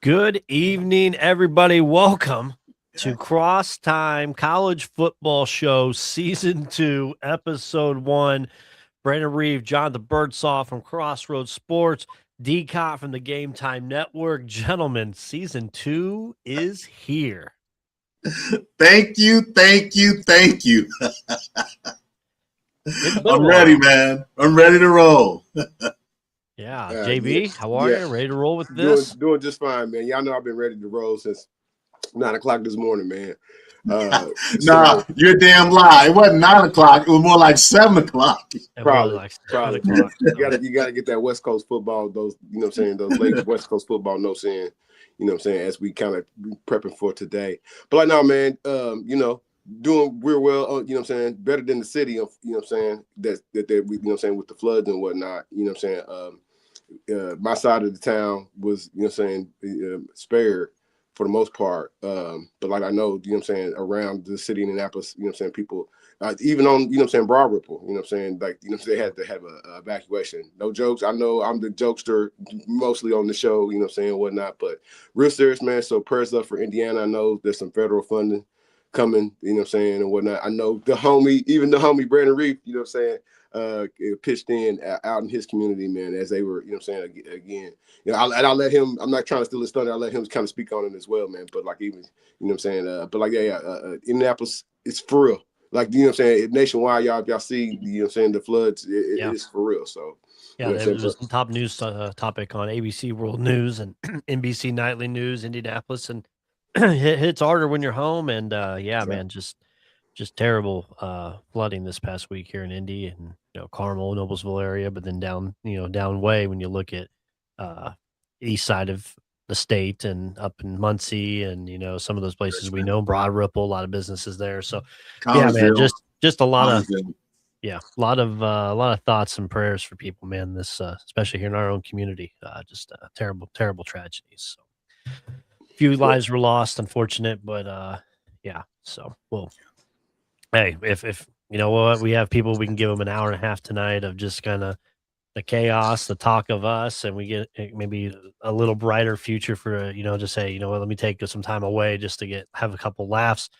Good evening, everybody. Welcome to Cross Time College Football Show Season 2, Episode 1. Brandon Reeve, John the Birdsaw from Crossroads Sports, Dcot from the Game Time Network. Gentlemen, Season 2 is here. Thank you. I'm ready, man. I'm ready to roll. Yeah, JB, how are you? Ready to roll with this? Doing just fine, man. Y'all know I've been ready to roll since 9 o'clock this morning, man. You're damn lie. It wasn't 9 o'clock. It was more like 7 o'clock. Probably. You gotta get that West Coast football. Those, you know what I'm saying? Those late West Coast football notes in. You know what I'm saying? As we kind of prepping for today. But like now, man, doing real well. You know what I'm saying? Better than the city. You know what I'm saying? That you know what I'm saying, with the floods and whatnot. You know what I'm saying? My side of the town was, you know what I'm saying, spared for the most part. But like I know, you know what I'm saying, around the city of Indianapolis, you know what I'm saying, people, even on, you know what I'm saying, Broad Ripple, you know what I'm saying, like, you know, they had to have a evacuation. No jokes. I know I'm the jokester mostly on the show, you know what I'm saying, whatnot, but real serious, man. So prayers up for Indiana. I know there's some federal funding coming, you know what I'm saying, and whatnot. I know the homie Brandon Reeve, you know what I'm saying, pitched in out in his community, man, as they were, you know what I'm saying, again, you know, I'll let him, I'm not trying to steal his thunder, I'll let him kind of speak on it as well, man, but like, even, you know what I'm saying, but like, Indianapolis, it's for real, like, you know what I'm saying, nationwide, y'all see, you know what I'm saying, the floods, it's for real, so. Yeah, there was a top news topic on ABC World News and NBC Nightly News, Indianapolis, and it hits harder when you're home, and man, just terrible flooding this past week here in Indy and, you know, Carmel, Noblesville area, but then down way when you look at east side of the state and up in Muncie and, you know, some of those places we know, Broad Ripple, a lot of businesses there. So yeah, man, just a lot of a lot of thoughts and prayers for people, man. This especially here in our own community, just terrible tragedies. So a few lives were lost, unfortunate, but so well. Hey, if you know what, we have people, we can give them an hour and a half tonight of just kind of the chaos, the talk of us, and we get maybe a little brighter future for, you know, just say, you know what, let me take some time away just to have a couple laughs.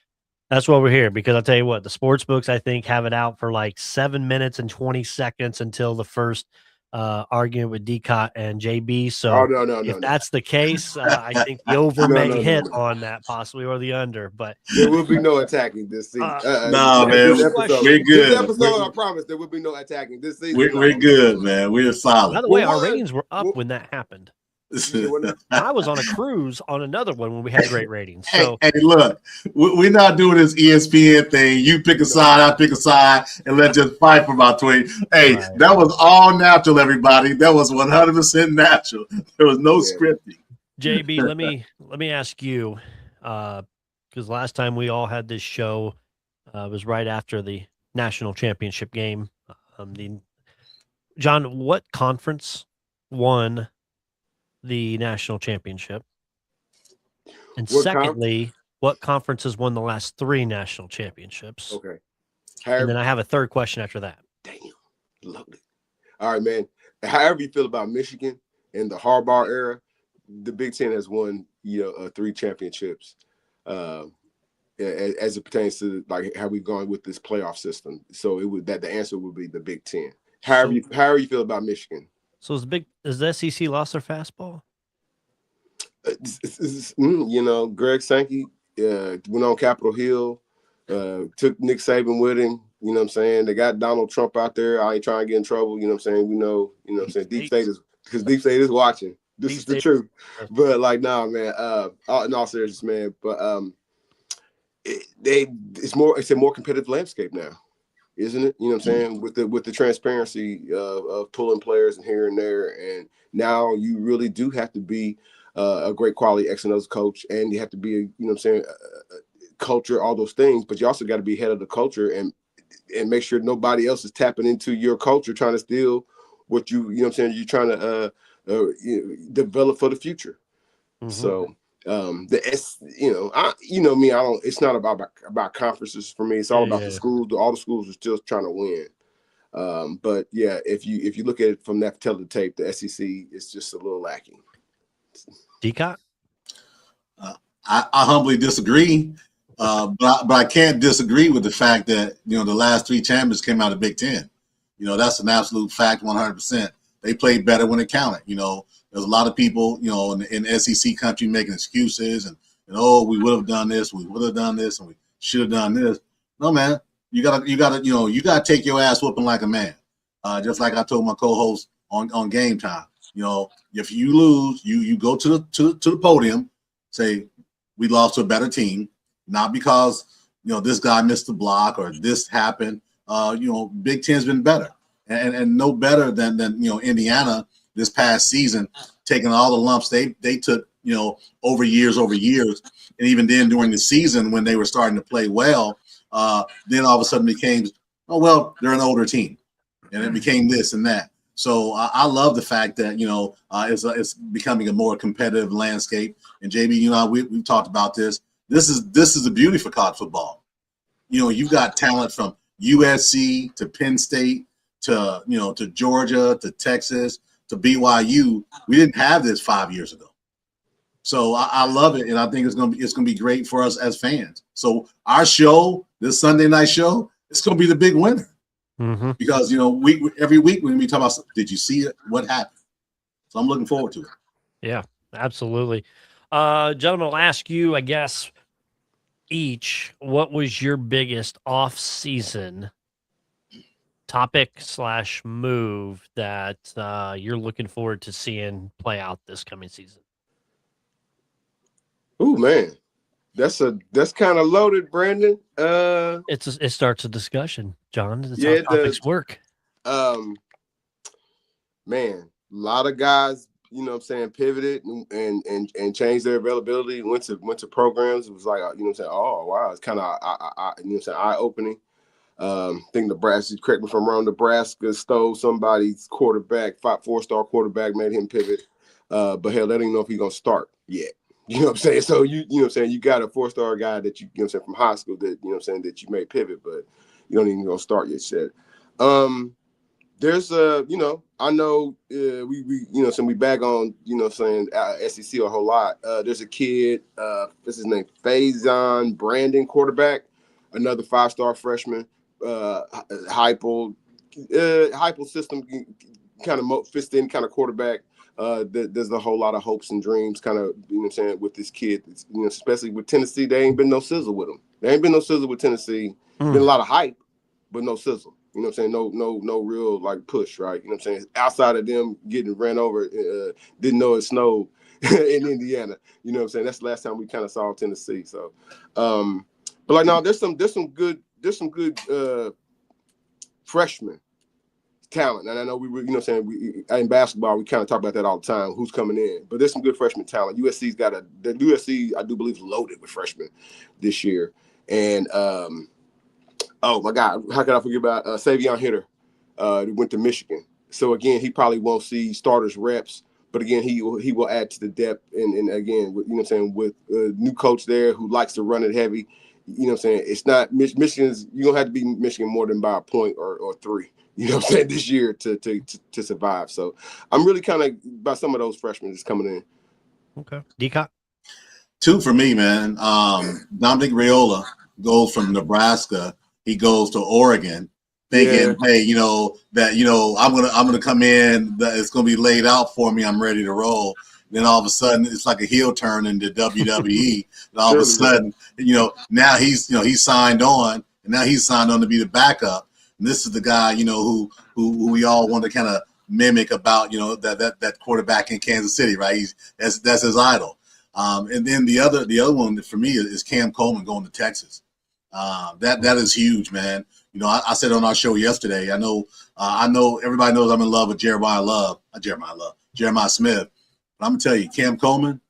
That's why we're here, because I'll tell you what, the sports books, I think, have it out for like 7 minutes and 20 seconds until the first argument with Dcot and JB. So if that's the case, I think the over may hit on that possibly, or the under. But there will be no attacking this season. Man, we're good. This episode, I promise, there will be no attacking this season. We're good, man. We're solid. By the way, our ratings were up when that happened. I was on a cruise on another one when we had great ratings. So hey, look, we're not doing this ESPN thing. You pick a side, I pick a side, and let's just fight for about 20. Hey, right. That was all natural, everybody. That was 100% natural. There was no scripting. JB, let me ask you, because last time we all had this show was right after the national championship game. John, what conference won the national championship? And secondly, what conference has won the last 3 national championships? Okay. And then I have a third question after that. Damn. Loved it. All right, man. However you feel about Michigan in the Harbaugh era, the Big Ten has won, 3 championships as it pertains to like how we've gone with this playoff system. So the answer would be the Big Ten. However you feel about Michigan. So is the SEC lost their fastball? Greg Sankey went on Capitol Hill, took Nick Saban with him. You know what I'm saying? They got Donald Trump out there. I ain't trying to get in trouble. You know what I'm saying? We know, you know what I'm saying? Deep State is watching. This is the truth. But like, nah, man, in all seriousness, man, but it's a more competitive landscape now. Isn't it? You know what I'm saying? With the transparency of pulling players and here and there, and now you really do have to be a great quality X and O's coach, and you have to be you know what I'm saying, culture, all those things. But you also got to be head of the culture and make sure nobody else is tapping into your culture, trying to steal what you know what I'm saying, you're trying to develop for the future. Mm-hmm. So. It's not about conferences for me. It's all about the schools. All the schools are still trying to win. But yeah, if you look at it from that tape, the SEC is just a little lacking. Dcot? I humbly disagree, but I can't disagree with the fact that the last 3 champions came out of Big Ten. That's an absolute fact, 100%. They played better when it counted. There's a lot of people, in SEC country making excuses and oh, we would have done this, we would have done this, and we should have done this. No, man, you gotta take your ass whooping like a man. Just like I told my co-host on Game Time. If you lose, you go to the podium, say we lost to a better team, not because this guy missed the block or this happened. Big Ten's been better, and no better than Indiana this past season, taking all the lumps they took over years, and even then during the season when they were starting to play well, then all of a sudden became, oh well, they're an older team, and it became this and that. So I love the fact that it's becoming a more competitive landscape. And JB, we've talked about this. This is the beauty for college football. You've got talent from USC to Penn State to Georgia to Texas to BYU. We didn't have this 5 years ago. So I love it, and I think it's gonna be great for us as fans. So our show, this Sunday night show, it's gonna be the big winner. Mm-hmm. Because every week when we talk about, did you see it? What happened? So I'm looking forward to it. Yeah, absolutely. Gentlemen, I'll ask you, I guess, each, what was your biggest off-season topic / move that you're looking forward to seeing play out this coming season? Oh man, that's kind of loaded, Brandon. It starts a discussion, John. That's yeah, how topics work. Man, a lot of guys, pivoted and changed their availability. Went to programs. It was like, oh wow, it's kind of eye opening. I think Nebraska, correct me if I'm wrong, Nebraska stole somebody's quarterback, 4-star quarterback, made him pivot. But hell, they don't even know if he's gonna start yet. You know what I'm saying? So you got a 4-star guy that from high school that that you may pivot, but you don't even gonna start yet. Shit. There's I know we bag on SEC a whole lot. There's a kid, what's his name, Faison Brandon, quarterback, another 5-star freshman, Heupel system kind of fits in kind of quarterback. There's a whole lot of hopes and dreams kind of, with this kid, especially with Tennessee. There ain't been no sizzle with him. There ain't been no sizzle with Tennessee. Been a lot of hype, but no sizzle. No real like push, right? Outside of them getting ran over, didn't know it snowed in Indiana. That's the last time we kind of saw Tennessee. So, but like now, there's some good freshmen talent, and I know we in basketball we kind of talk about that all the time. Who's coming in? But there's some good freshman talent. USC I do believe is loaded with freshmen this year, and oh my God, how could I forget about Savion Hitter? He went to Michigan, so again he probably won't see starters reps, but again he will add to the depth, and again with with a new coach there who likes to run it heavy. It's not Michigan's. You don't have to be Michigan more than by a point or 3. This year to survive. So I'm really kind of about some of those freshmen that's coming in. Okay. Dcot? 2 for me, man. Dominic Raiola goes from Nebraska. He goes to Oregon thinking, hey, I'm gonna come in, it's gonna be laid out for me, I'm ready to roll. Then all of a sudden it's like a heel turn into WWE. And all of a sudden, now he's signed on, and now he's signed on to be the backup. And this is the guy, who we all want to kind of mimic about, that quarterback in Kansas City, right? That's his idol. And then the other one for me is Cam Coleman going to Texas. That is huge, man. I said on our show yesterday, I know everybody knows I'm in love with Jeremiah Smith. But I'm gonna tell you, Cam Coleman,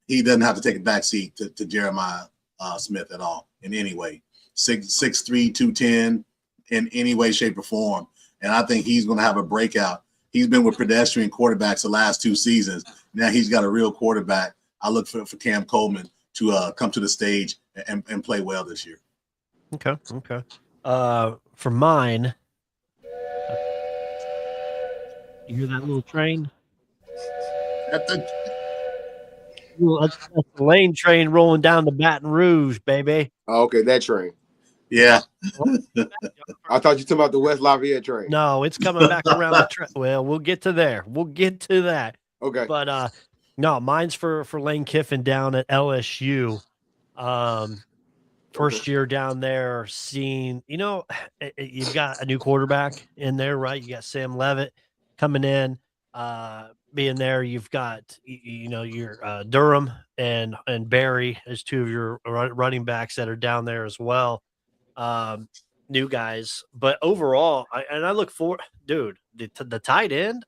he doesn't have to take a backseat to Jeremiah Smith at all in any way. 6'3", 210 in any way, shape, or form. And I think he's gonna have a breakout. He's been with pedestrian quarterbacks the last 2 seasons. Now he's got a real quarterback. I look for Cam Coleman to come to the stage and play well this year. Okay. For mine, you hear that little train? That's the Lane train rolling down the Baton Rouge, baby. Oh, okay, that train. Yeah. I thought you talking about the West Lafayette train. No, it's coming back around the track. Well, we'll get to there. We'll get to that. Okay. But no, mine's for Lane Kiffin down at LSU. First year down there, seeing, you've got a new quarterback in there, right? You got Sam Levitt coming in, being there. You've got, your Durham and Barry as two of your running backs that are down there as well. New guys, but overall, I look for, dude, the tight end,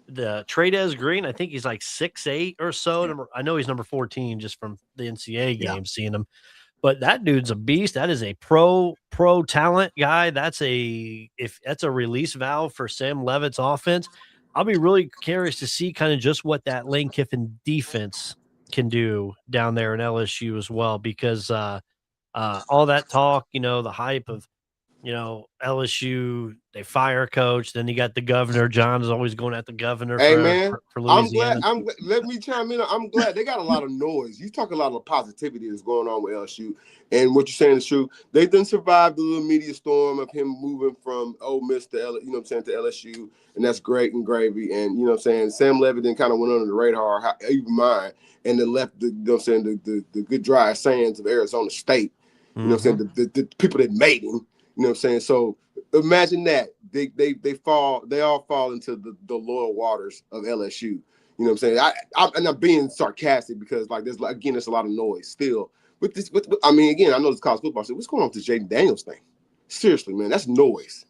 the Trades Green, I think he's like 6'8" or so. I know he's number 14 just from the NCAA game, seeing him. But that dude's a beast. That is a pro talent guy. If that's a release valve for Sam Levitt's offense. I'll be really curious to see kind of just what that Lane Kiffin defense can do down there in LSU as well, because all that talk, the hype of, LSU, they fire coach. Then you got the governor. John is always going at the governor for Louisiana. I'm glad. Let me chime in. I'm glad they got a lot of noise. You talk a lot of positivity that's going on with LSU, and what you're saying is true. They didn't survive the little media storm of him moving from Ole Miss to to LSU, and that's great and gravy. And Sam Levitt then kind of went under the radar, even mine, and then left the the good dry sands of Arizona State. The people that made him. So imagine that they all fall into the loyal waters of LSU. I'm being sarcastic because there's a lot of noise still with this. I know it's college football. So what's going on with this Jaden Daniels thing? Seriously, man, that's noise.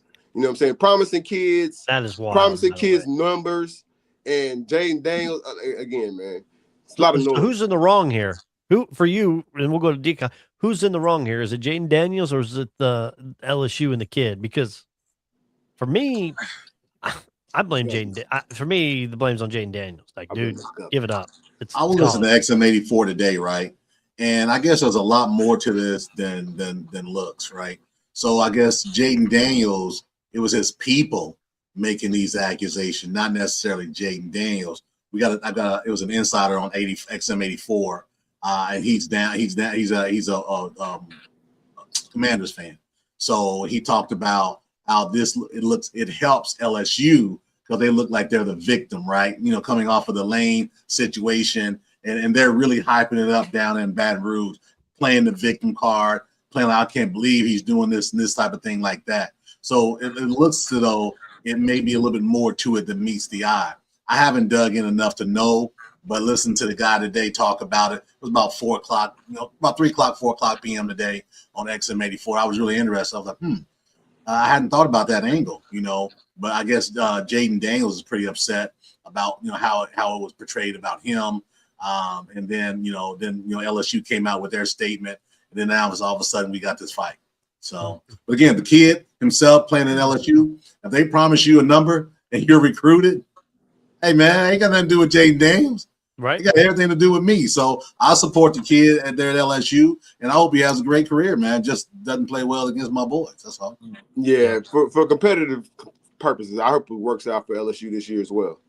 Promising kids. That is wild. Promising kids numbers, and Jaden Daniels again, man. It's a lot of noise. Who's in the wrong here? Who for you? And we'll go to Dcot. Who's in the wrong here? Is it Jaden Daniels or is it the LSU and the kid? Because for me, I blame Jaden. For me, the blame's on Jaden Daniels. Dude, give it up. I was listening to XM84 today, right? And I guess there's a lot more to this than looks, right? So I guess Jaden Daniels, it was his people making these accusations, not necessarily Jaden Daniels. It was an insider on XM84. And he's a Commanders fan. So he talked about how it helps LSU because they look like they're the victim, right? Coming off of the Lane situation, and they're really hyping it up down in Baton Rouge, playing the victim card, playing like, I can't believe he's doing this and this type of thing like that. So it looks as though it may be a little bit more to it than meets the eye. I haven't dug in enough to know. But listen to the guy today talk about it. It was about 4 o'clock, about 3 o'clock, 4 o'clock p.m. today on XM84. I was really interested. I was like, I hadn't thought about that angle, But I guess Jaden Daniels is pretty upset about, how it was portrayed about him. And then LSU came out with their statement. And then now all of a sudden we got this fight. So, but again, the kid himself playing in LSU, if they promise you a number and you're recruited, hey, man, ain't got nothing to do with Jaden Daniels. Right. It got everything to do with me. So I support the kid there at LSU, and I hope he has a great career, man. Just doesn't play well against my boys. That's all. Yeah, for competitive purposes, I hope it works out for LSU this year as well.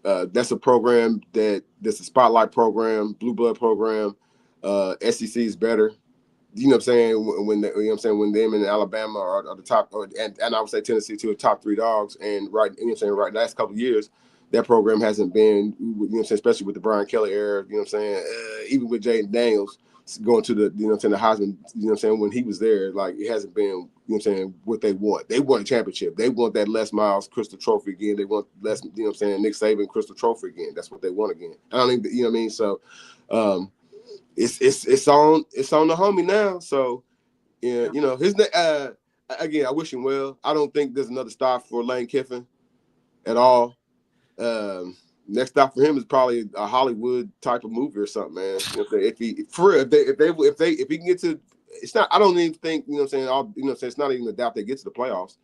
That's a program that's a spotlight program, blue blood program. SEC is better. When when them and Alabama are the top, and I would say Tennessee too, are top 3 dogs. And right last couple of years, that program hasn't been, especially with the Brian Kelly era, even with Jaden Daniels going to the, the Heisman, when he was there, it hasn't been, what they want. They want a championship. They want that Les Miles Crystal Trophy again. They want Nick Saban Crystal Trophy again. That's what they want again. I don't even, So, it's on the homie now. So, his again, I wish him well. I don't think there's another stop for Lane Kiffin at all. Next stop for him is probably a Hollywood type of movie or something, man. If he can get to, it's not. I don't even think it's not even a doubt they get to the playoffs.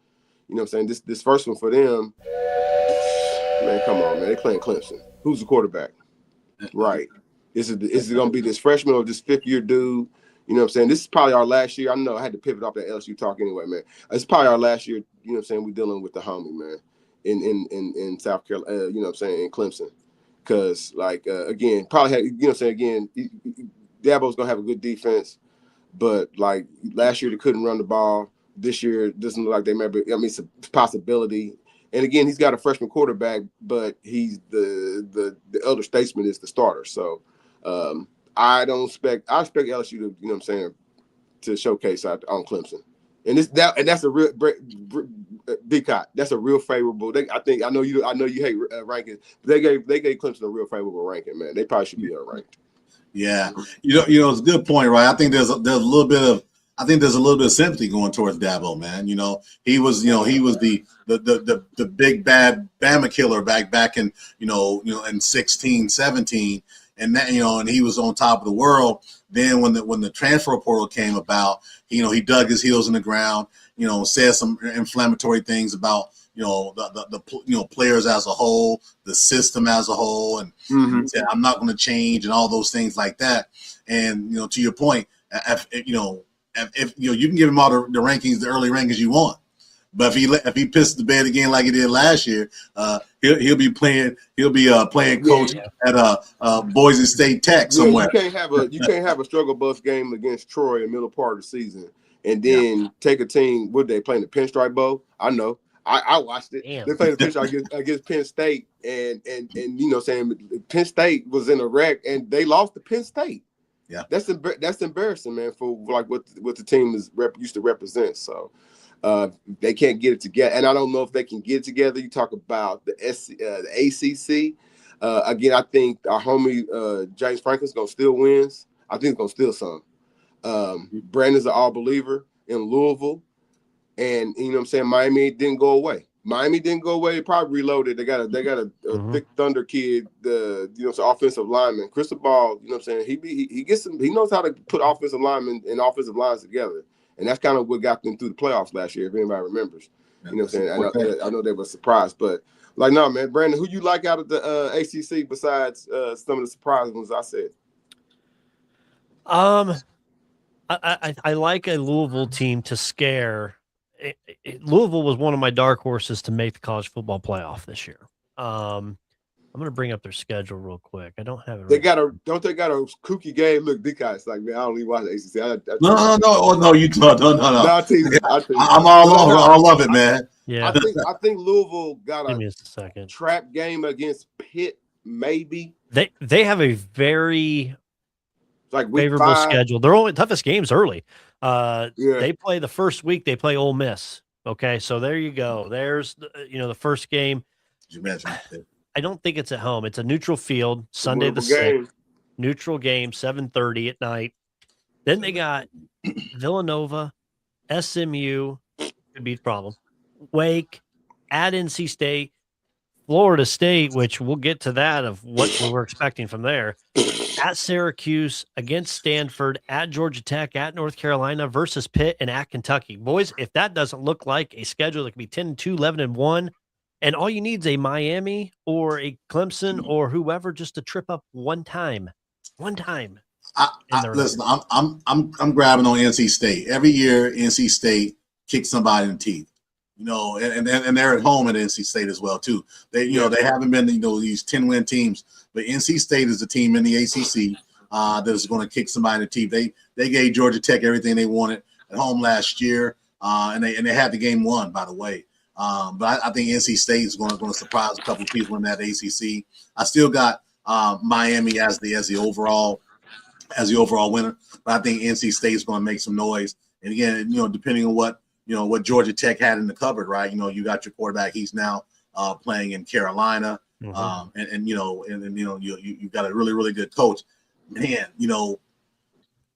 This first one for them, man. Come on, man. They playing Clemson. Who's the quarterback? Right. Is it going to be this freshman or this 5th-year dude? This is probably our last year. I know I had to pivot off that LSU talk anyway, man. It's probably our last year. We're dealing with the homie, man. In South Carolina, in Clemson, because like again, probably had, you know what I'm saying, again, Dabo's gonna have a good defense, but like last year they couldn't run the ball. This year it doesn't look like they maybe. I mean, it's a possibility. And again, he's got a freshman quarterback, but he's the elder statesman is the starter. So I expect LSU to, you know what I'm saying, to showcase on Clemson. And that's a real Dcot. That's a real favorable. I know you hate rankings. They gave Clemson a real favorable ranking, man. They probably should be unranked. Yeah, it's a good point, right? I think there's a little bit of sympathy going towards Dabo, man. He was the big bad Bama killer back in in 16, 17, and that and he was on top of the world. Then when the transfer portal came about, he dug his heels in the ground, said some inflammatory things about the players as a whole, the system as a whole, and said, I'm not going to change, and all those things like that. And to your point, if you can give him all the rankings, the early rankings you want, but if he pisses the bed again like he did last year, he'll be playing coach at Boise State Tech somewhere. You can't have a struggle bus game against Troy in the middle part of the season, and then take a team. What they playing the Pinstripe Bowl? I know. I watched it. Damn. They played the Pinstripe against Penn State, and saying Penn State was in a wreck, and they lost to Penn State. Yeah, that's embarrassing, man, for like what the team is used to represent. So they can't get it together, and I don't know if they can get it together. You talk about the ACC. Again, I think our homie James Franklin's gonna steal wins. I think he's gonna steal some. Brandon's an all believer in Louisville, and you know what I'm saying. Miami didn't go away. They probably reloaded. They got a thick thunder kid, offensive lineman. Cristobal, you know what I'm saying. He knows how to put offensive linemen and offensive lines together, and that's kind of what got them through the playoffs last year. If anybody remembers, you know what I'm saying. I know they were surprised, but like, no, man, Brandon, who you like out of the ACC besides some of the surprise ones I said? I like a Louisville team to scare. Louisville was one of my dark horses to make the college football playoff this year. I'm going to bring up their schedule real quick. I don't have it. They got a kooky game. Look, Dcot's like, man, I don't even watch the ACC. No, you don't. No. I'm all of it, man. Yeah, I think Louisville got Give me a second. Trap game against Pitt, maybe. They have a very favorable 5. schedule. Their only toughest games early. They play the first week. They play Ole Miss. Okay, so there you go. There's the first game. You mentioned it. I don't think it's at home. It's a neutral field, Sunday the 6th. Neutral game, 7:30 at night. Then they got Villanova, SMU, could be a problem. Wake, at NC State, Florida State, which we'll get to that of what we're expecting from there. At Syracuse, against Stanford, at Georgia Tech, at North Carolina, versus Pitt, and at Kentucky. Boys, if that doesn't look like a schedule that could be 10-2, 11-1, and all you need is a Miami or a Clemson or whoever just to trip up one time. Listen, I'm grabbing on NC State. Every year, NC State kicks somebody in the teeth. And they're at home at NC State as well too. They haven't been these 10-win teams, but NC State is the team in the ACC that is going to kick somebody in the teeth. They gave Georgia Tech everything they wanted at home last year, and they had the game won, by the way. But I think NC State is going to surprise a couple of people in that ACC. I still got Miami as the overall winner, but I think NC State is going to make some noise. And again, depending on what Georgia Tech had in the cupboard, right? You got your quarterback. He's now playing in Carolina, you got a really, really good coach. Man,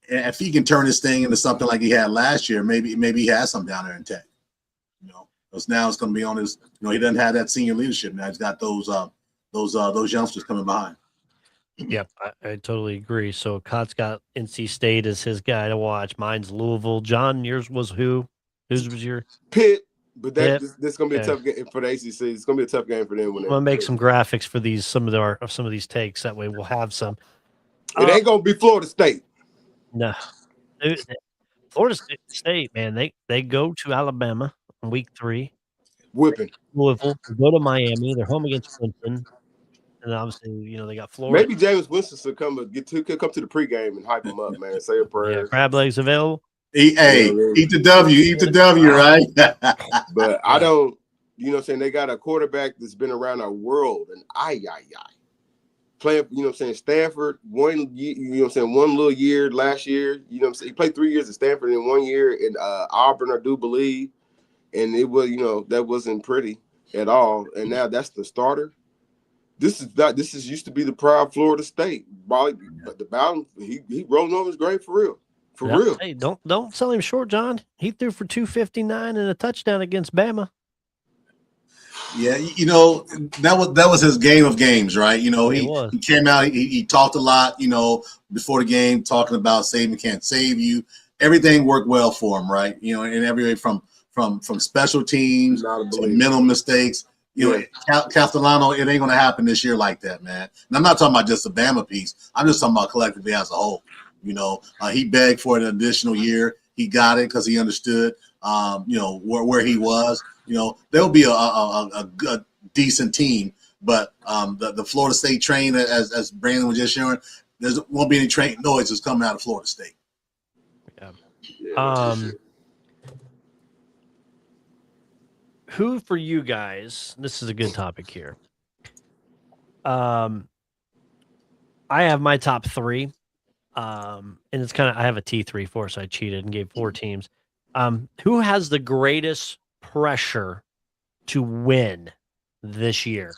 if he can turn this thing into something like he had last year, maybe he has some down there in Tech. Because now it's going to be on his. He doesn't have that senior leadership now. He's got those youngsters coming behind. Yep, I totally agree. So Cott's got NC State as his guy to watch. Mine's Louisville. John, yours was who? Whose was your Pitt? But this is going to be a tough game for the ACC. It's going to be a tough game for them. I'm going to make some graphics for some of these takes. That way we'll have some. It ain't going to be Florida State. No, Florida State, man. They go to Alabama in week 3. Whipping. Louisville. Go to Miami. They're home against Clemson. And obviously, they got Florida. Maybe James Winston could come to the pregame and hype him up, man. Say a prayer. Yeah, crab legs available. Eat the W, right? But I don't, they got a quarterback that's been around our world, and playing, Stanford, one little year last year, he played 3 years at Stanford and 1 year in Auburn, I do believe, and it was, that wasn't pretty at all, and now that's the starter. This is used to be the proud Florida State. But the Bowden, he rolling over his grave for real. For real. Hey, don't sell him short, John. He threw for 259 and a touchdown against Bama. Yeah, that was his game of games, right? He came out, he talked a lot, before the game, talking about Saban can't save you. Everything worked well for him, right? In every way from special teams to mental mistakes. Castellano, it ain't going to happen this year like that, man. And I'm not talking about just the Bama piece. I'm just talking about collectively as a whole. He begged for an additional year. He got it because he understood, where he was. There'll be a decent team, but the Florida State train, as Brandon was just showing, there won't be any train noises coming out of Florida State. Yeah. Who for you guys? This is a good topic here. I have my top three, and it's I have a T3 for, so I cheated and gave 4 teams. Who has the greatest pressure to win this year?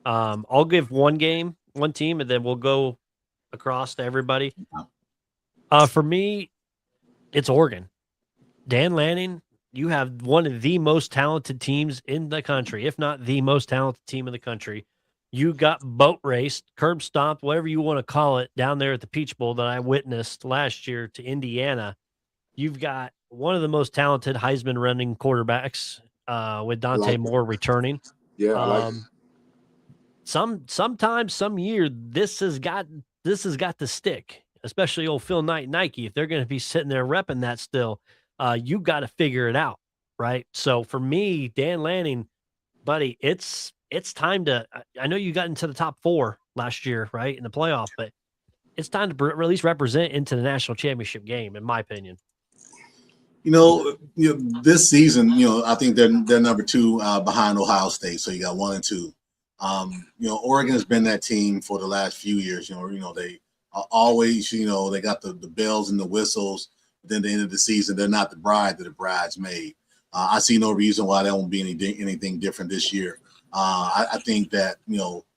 I'll give one team, and then we'll go across to everybody. For me, it's Oregon. Dan Lanning, you have one of the most talented teams in the country, if not the most talented team in the country. You got boat raced, curb stomped, whatever you want to call it, down there at the Peach Bowl that I witnessed last year to Indiana. You've got one of the most talented Heisman running quarterbacks with Dante Moore returning. Yeah, I like sometimes, some year, this has got to stick, especially old Phil Knight Nike. If they're going to be sitting there repping that still, you got to figure it out, right? So for me, Dan Lanning, buddy, it's time to. I know you got into the top 4 last year, right, in the playoff, but it's time to at least represent into the national championship game, in my opinion. This season, I think they're number 2 behind Ohio State. So you got 1 and 2. Oregon has been that team for the last few years. They always, they got the bells and the whistles. But then at the end of the season, they're not the bride that the bridesmaid. I see no reason why there won't be anything different this year. I think that,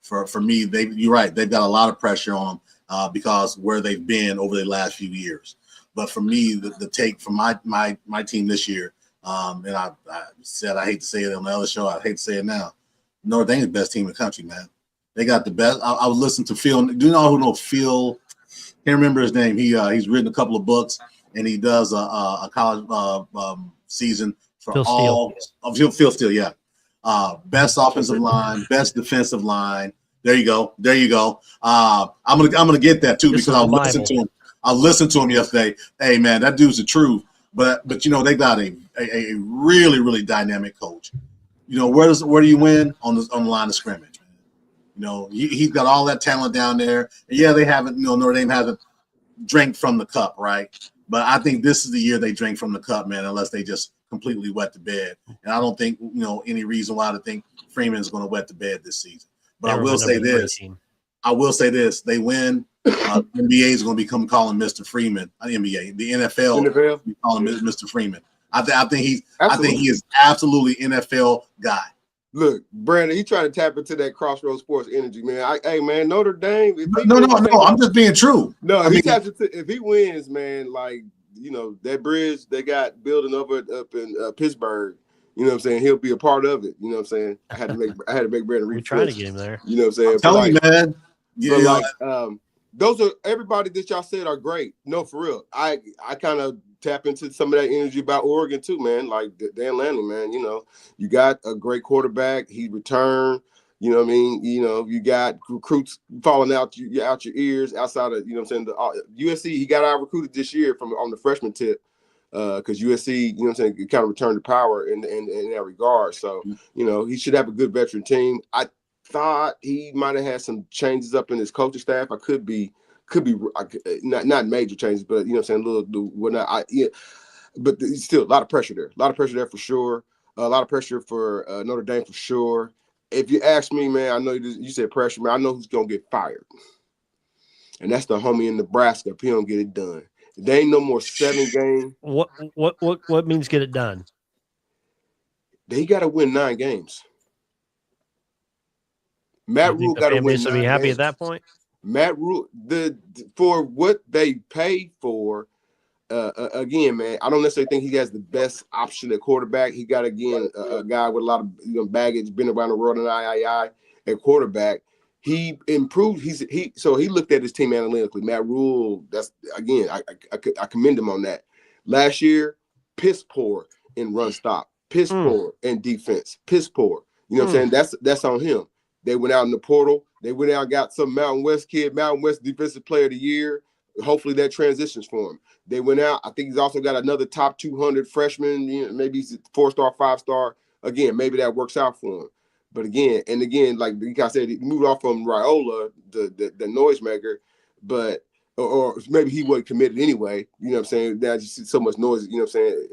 for me, you're right. They've got a lot of pressure on them because where they've been over the last few years. But for me, the take from my team this year, and I said I hate to say it on the other show, I hate to say it now. Notre Dame's the best team in the country, man. They got the best. I was listening to Phil. Do you know who knows Phil? Can't remember his name. He's written a couple of books, and he does a college season for Phil all of Phil Steele. Yeah, best offensive line, best defensive line. There you go. I'm gonna get that too because I listened to him yesterday. Hey man, that dude's the truth. But they got a really, really dynamic coach. Where do you win on the line of scrimmage? He's got all that talent down there. And yeah, they haven't. Notre Dame hasn't drank from the cup, right? But I think this is the year they drink from the cup, man. Unless they just completely wet the bed, and I don't think any reason why to think Freeman is going to wet the bed this season. But I will say this: they win. NBA is going to become calling Mr. Freeman. NBA, the NFL be calling Mr. Freeman. I think he is absolutely NFL guy. Look, Brandon, he trying to tap into that Crossroads Sports energy, man. Hey, man, Notre Dame. No. I'm just being true. No, if he wins, man, like that bridge they got building up in Pittsburgh. You know what I'm saying? He'll be a part of it. You know what I'm saying? I had to make Brandon read. We trying to get him there. You know what I'm saying? I'm telling you, man. Yeah. Those are everybody that y'all said are great. No, for real. I kind of tap into some of that energy about Oregon too, man. Like Dan Lanning, man. You got a great quarterback. He returned. You know what I mean? You got recruits falling out your ears outside of, the USC. He got out recruited this year on the freshman tip because USC, it kind of returned to power in that regard. So, he should have a good veteran team. thought he might have had some changes up in his coaching staff. I could be not major changes, but you know what I'm saying, little whatnot. But still a lot of pressure there. A lot of pressure there for sure. A lot of pressure for Notre Dame for sure. If you ask me, man, I know you said pressure, man. I know who's gonna get fired, and that's the homie in Nebraska. If he don't get it done, there ain't no more 7 games. What means get it done? They got to win 9 games. Matt Rule got to win 9 games. Be happy at that point. Matt Rule, for what they pay for. Again, man, I don't necessarily think he has the best option at quarterback. He got, again, a guy with a lot of baggage, been around the world in III at quarterback. He improved. So he looked at his team analytically. Matt Rule, that's, again, I commend him on that. Last year, piss poor in run stop, piss poor in defense, piss poor. You know what I'm saying? That's on him. They went out in the portal. They went out and got some Mountain West kid, Mountain West Defensive Player of the Year. Hopefully that transitions for him. They went out. I think he's also got another top 200 freshman. Maybe he's a 4-star, 5-star. Again, maybe that works out for him. But again, like Dcot said, he moved off from Raiola, the noisemaker, but or maybe he wasn't committed anyway. You know what I'm saying? Now you see so much noise. You know what I'm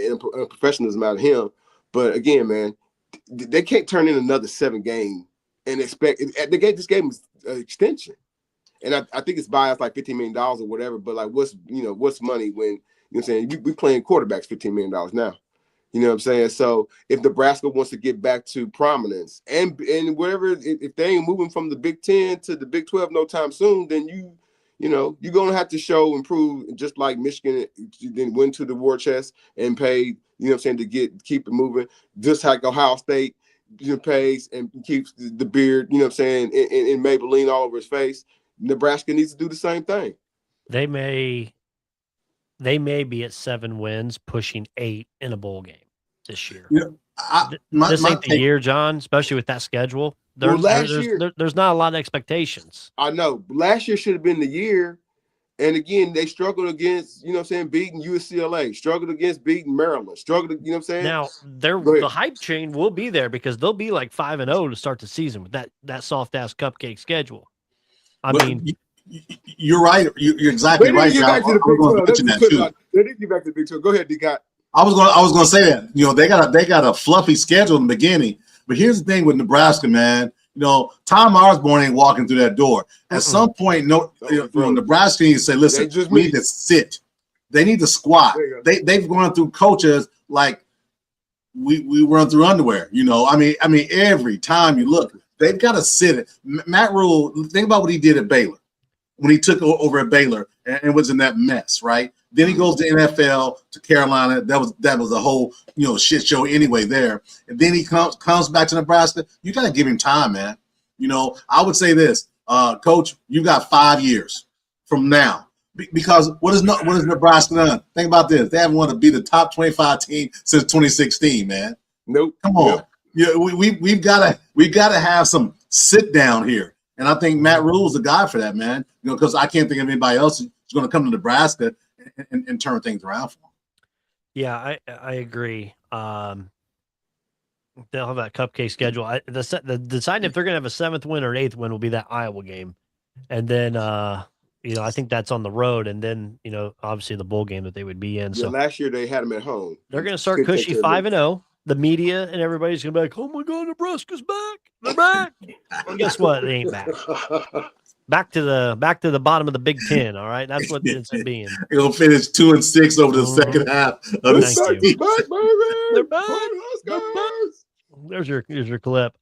saying? And professionalism out of him. But again, man, they can't turn in another 7 game and expect. This game is an extension. And I think it's biased like $15 million or whatever, but like what's money when, you know what I'm saying, we playing quarterbacks $15 million now. You know what I'm saying? So if Nebraska wants to get back to prominence and whatever, if they ain't moving from the Big 10 to the Big 12 no time soon, then you're gonna have to show improve, just like Michigan then went to the war chest and paid, you know what I'm saying, to keep it moving, just like Ohio State pays and keeps the beard, you know what I'm saying, in Maybelline all over his face. Nebraska needs to do the same thing. They may be at 7 wins, pushing 8 in a bowl game this year. Yeah, this ain't the year, John, especially with that schedule. There's not a lot of expectations. I know. Last year should have been the year. And again, they struggled against, you know what I'm saying, beating UCLA, struggled against beating Maryland, struggled, you know what I'm saying? Now, the hype train will be there because they'll be like 5-0 to start the season with that soft-ass cupcake schedule. You're right. You're exactly right. They need to get back to the Big 12. Go ahead, Dcot. I was going to say that. They got a fluffy schedule in the beginning. But here's the thing with Nebraska, man. Tom Osborne ain't walking through that door. At some point, Nebraska needs to say, listen, we need to sit. They need to squat. They've gone through coaches like we run through underwear. I mean, every time you look, they've got to sit it. Matt Rule, think about what he did at Baylor when he took over at Baylor and was in that mess, right? Then he goes to NFL, to Carolina. That was a whole shit show anyway there. And then he comes back to Nebraska. You got to give him time, man. I would say this, Coach, you got 5 years from now. Because what has Nebraska done? Think about this. They haven't wanted to be the top 25 team since 2016, man. Nope. Come on. Yeah, we've got to have some sit down here. And I think Matt Rule's the guy for that, man. Because I can't think of anybody else who's going to come to Nebraska and turn things around for them. Yeah, I agree. They'll have that cupcake schedule. Deciding if they're going to have a 7th win or an 8th win will be that Iowa game, and then I think that's on the road, and then obviously the bowl game that they would be in. So last year they had them at home. They're going to start cushy 5-0. The media and everybody's going to be like, "Oh my God, Nebraska's back! They're back!" Well, guess what? They ain't back. Back to the bottom of the Big 10. All right, that's what it's being. It'll finish 2-6 over the second half of the season. They're back. There's your clip.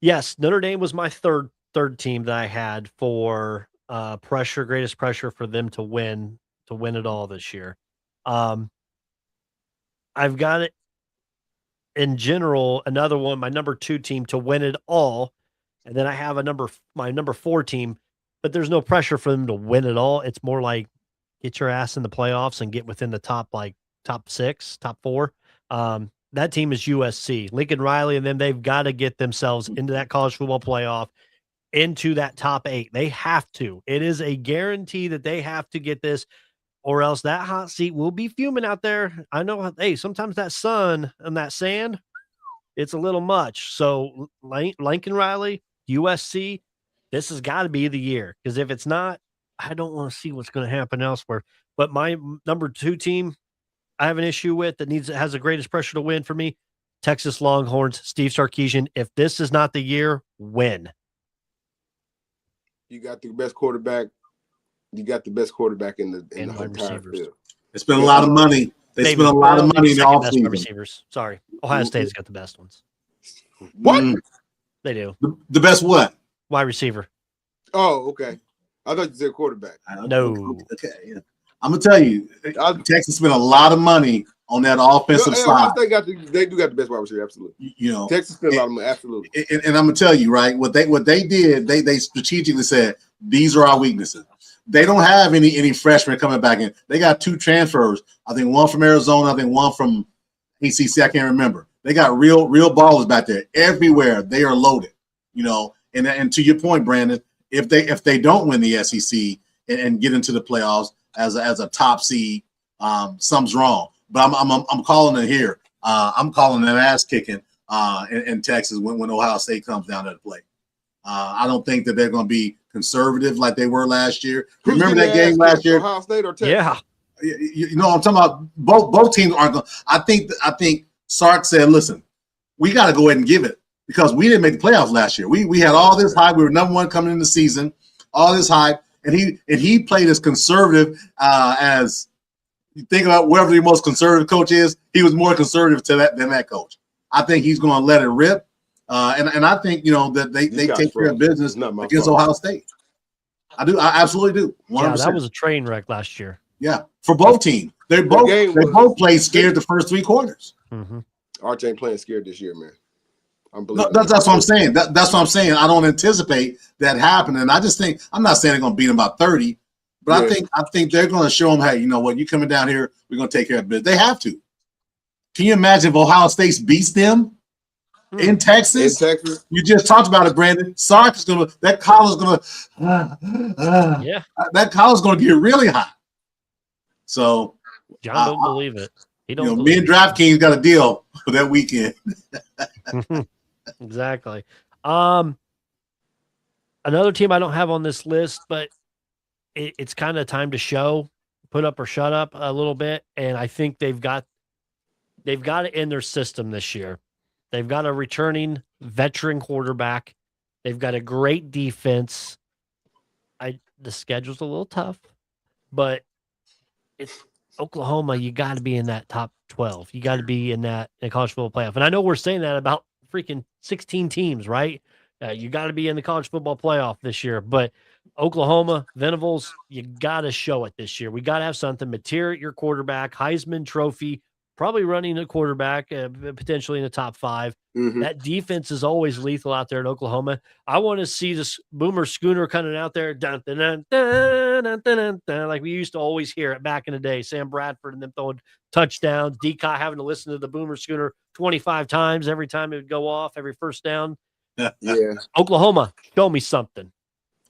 Yes, Notre Dame was my third team that I had for greatest pressure for them to win it all this year. I've got it in general. Another one, my number 2 team to win it all. And then I have my number 4 team, but there's no pressure for them to win it all. It's more like get your ass in the playoffs and get within the top 6, top 4. That team is USC. Lincoln Riley and them, they've got to get themselves into that college football playoff, into that top 8. They have to. It is a guarantee that they have to get this, or else that hot seat will be fuming out there. I know, hey, sometimes that sun and that sand, it's a little much. So Lincoln Riley, USC, this has got to be the year, because if it's not, I don't want to see what's going to happen elsewhere. But my number 2 team I have an issue with that has the greatest pressure to win for me, Texas Longhorns, Steve Sarkisian. If this is not the year, win. You got the best quarterback. You got the best quarterback in the entire receivers. field. They spent a lot of money. They spent a lot of money in the offseason. Receivers. Sorry. Ohio State's got the best ones. What? They do. The best what? Wide receiver. Oh, okay. I thought you said quarterback. No. Okay. Yeah. I'm going to tell you, Texas spent a lot of money on that offensive side. They do got the best wide receiver, absolutely. You know, Texas spent a lot of money, absolutely. And I'm going to tell you, right, what they did, they strategically said, these are our weaknesses. They don't have any freshmen coming back in. They got 2 transfers. I think one from Arizona. I think one from ACC. I can't remember. They got real ballers back there. Everywhere they are loaded. You know, and to your point, Brandon, if they don't win the SEC and get into the playoffs as a top seed, something's wrong. But I'm calling it here. I'm calling an ass kicking in Texas when Ohio State comes down to the play. I don't think that they're going to be conservative like they were last year. Remember that game last year? Ohio State or Texas? Yeah. You know, I'm talking about both teams aren't going. I think Sark said, "Listen, we got to go ahead and give it, because we didn't make the playoffs last year. We had all this hype. We were number 1 coming in the season, all this hype, and he played as conservative as you think about whoever the most conservative coach is. He was more conservative than that coach. I think he's going to let it rip." And I think, you know, that they take care of business against Ohio State. I absolutely do. 100%. Yeah, that was a train wreck last year. Yeah, for both teams. They both played scared the first 3 quarters. Mm-hmm. Arch ain't playing scared this year, man. That's what I'm saying. That's what I'm saying. I don't anticipate that happening. I just think, I'm not saying they're going to beat them by 30, but yeah. I think they're going to show them, hey, you know what, you coming down here, we're going to take care of business. They have to. Can you imagine if Ohio State beats them in Texas? You just talked about it, Brandon. Sark is going to, that collar's going to, yeah, that collar's going to get really hot. So John don't believe it. He don't. Me and DraftKings got a deal for that weekend. Exactly. Another team I don't have on this list, but it's kind of time to show, put up or shut up a little bit, and I think they've got it in their system this year. They've got a returning veteran quarterback. They've got a great defense. The schedule's a little tough, but it's Oklahoma. You got to be in that top 12. You got to be in that in college football playoff. And I know we're saying that about freaking 16 teams, right? You got to be in the college football playoff this year. But Oklahoma, Venables, you got to show it this year. We got to have something. Mateer at your quarterback, Heisman Trophy, probably running a quarterback, potentially in the top 5. Mm-hmm. That defense is always lethal out there in Oklahoma. I want to see this Boomer Schooner coming out there, dun, dun, dun, dun, dun, dun, dun, like we used to always hear it back in the day. Sam Bradford and them throwing touchdowns. Dcot having to listen to the Boomer Schooner 25 times every time it would go off, every first down. Yeah. Oklahoma, show me something.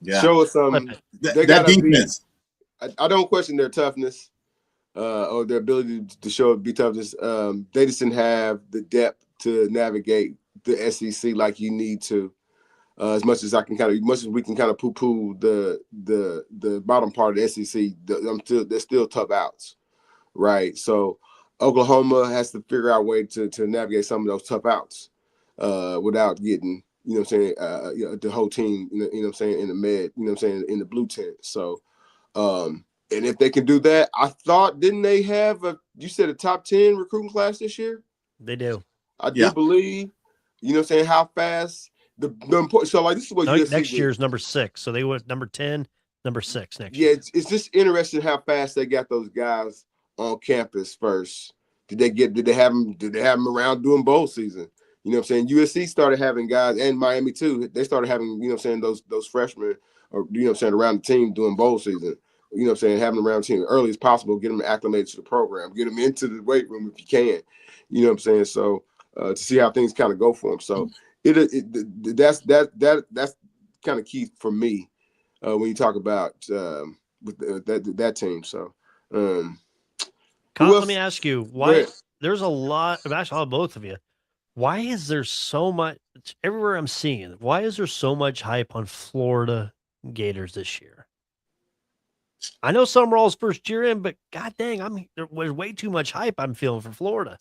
Yeah. Show us something. That defense. I don't question their toughness. Or their ability to show be toughness. They just didn't have the depth to navigate the SEC like you need to. As much as we can kind of poo-poo the bottom part of the SEC, they're still tough outs, right? So Oklahoma has to figure out a way to navigate some of those tough outs without getting, you know what I'm saying, the whole team, you know what I'm saying, in the med, you know what I'm saying, in the blue tent. So. And if they can do that, I thought, didn't they have you said a top 10 recruiting class this year? They do. I do believe, you know what I'm saying, how fast the important. So, like, this is what next year's number 6. So they went number 10, number 6 next year. Yeah, it's just interesting how fast they got those guys on campus first. Did they have them around doing bowl season? You know what I'm saying? USC started having guys, and Miami too. They started having, you know what I'm saying, those freshmen, or, you know what I'm saying, around the team doing bowl season. You know what I'm saying, having them around the team as early as possible, get them acclimated to the program, get them into the weight room if you can. You know what I'm saying? So to see how things kind of go for them. So that's kind of key for me when you talk about with that team. So, Kyle, let me ask you, why there's a lot of, actually, both of you, why is there so much everywhere I'm seeing it? Why is there so much hype on Florida Gators this year? I know Summerall's first year in, but god dang, there was way too much hype I'm feeling for Florida.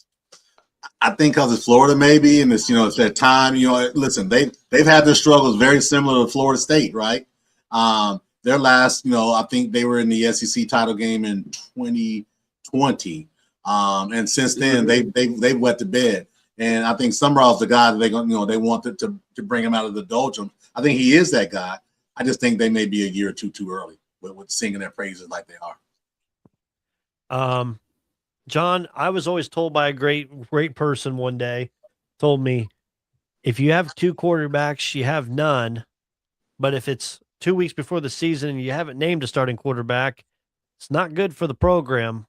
I think because it's Florida, maybe, and it's it's that time. Listen, they've had their struggles very similar to Florida State, right? Their last, I think they were in the SEC title game in 2020, and since then they've wet the bed. And I think Summerall's the guy that they want to bring him out of the doldrums. I think he is that guy. I just think they may be a year or two too early with singing their praises like they are. John, I was always told by a great person one day, told me, if you have two quarterbacks, you have none. But if it's 2 weeks before the season and you haven't named a starting quarterback, it's not good for the program.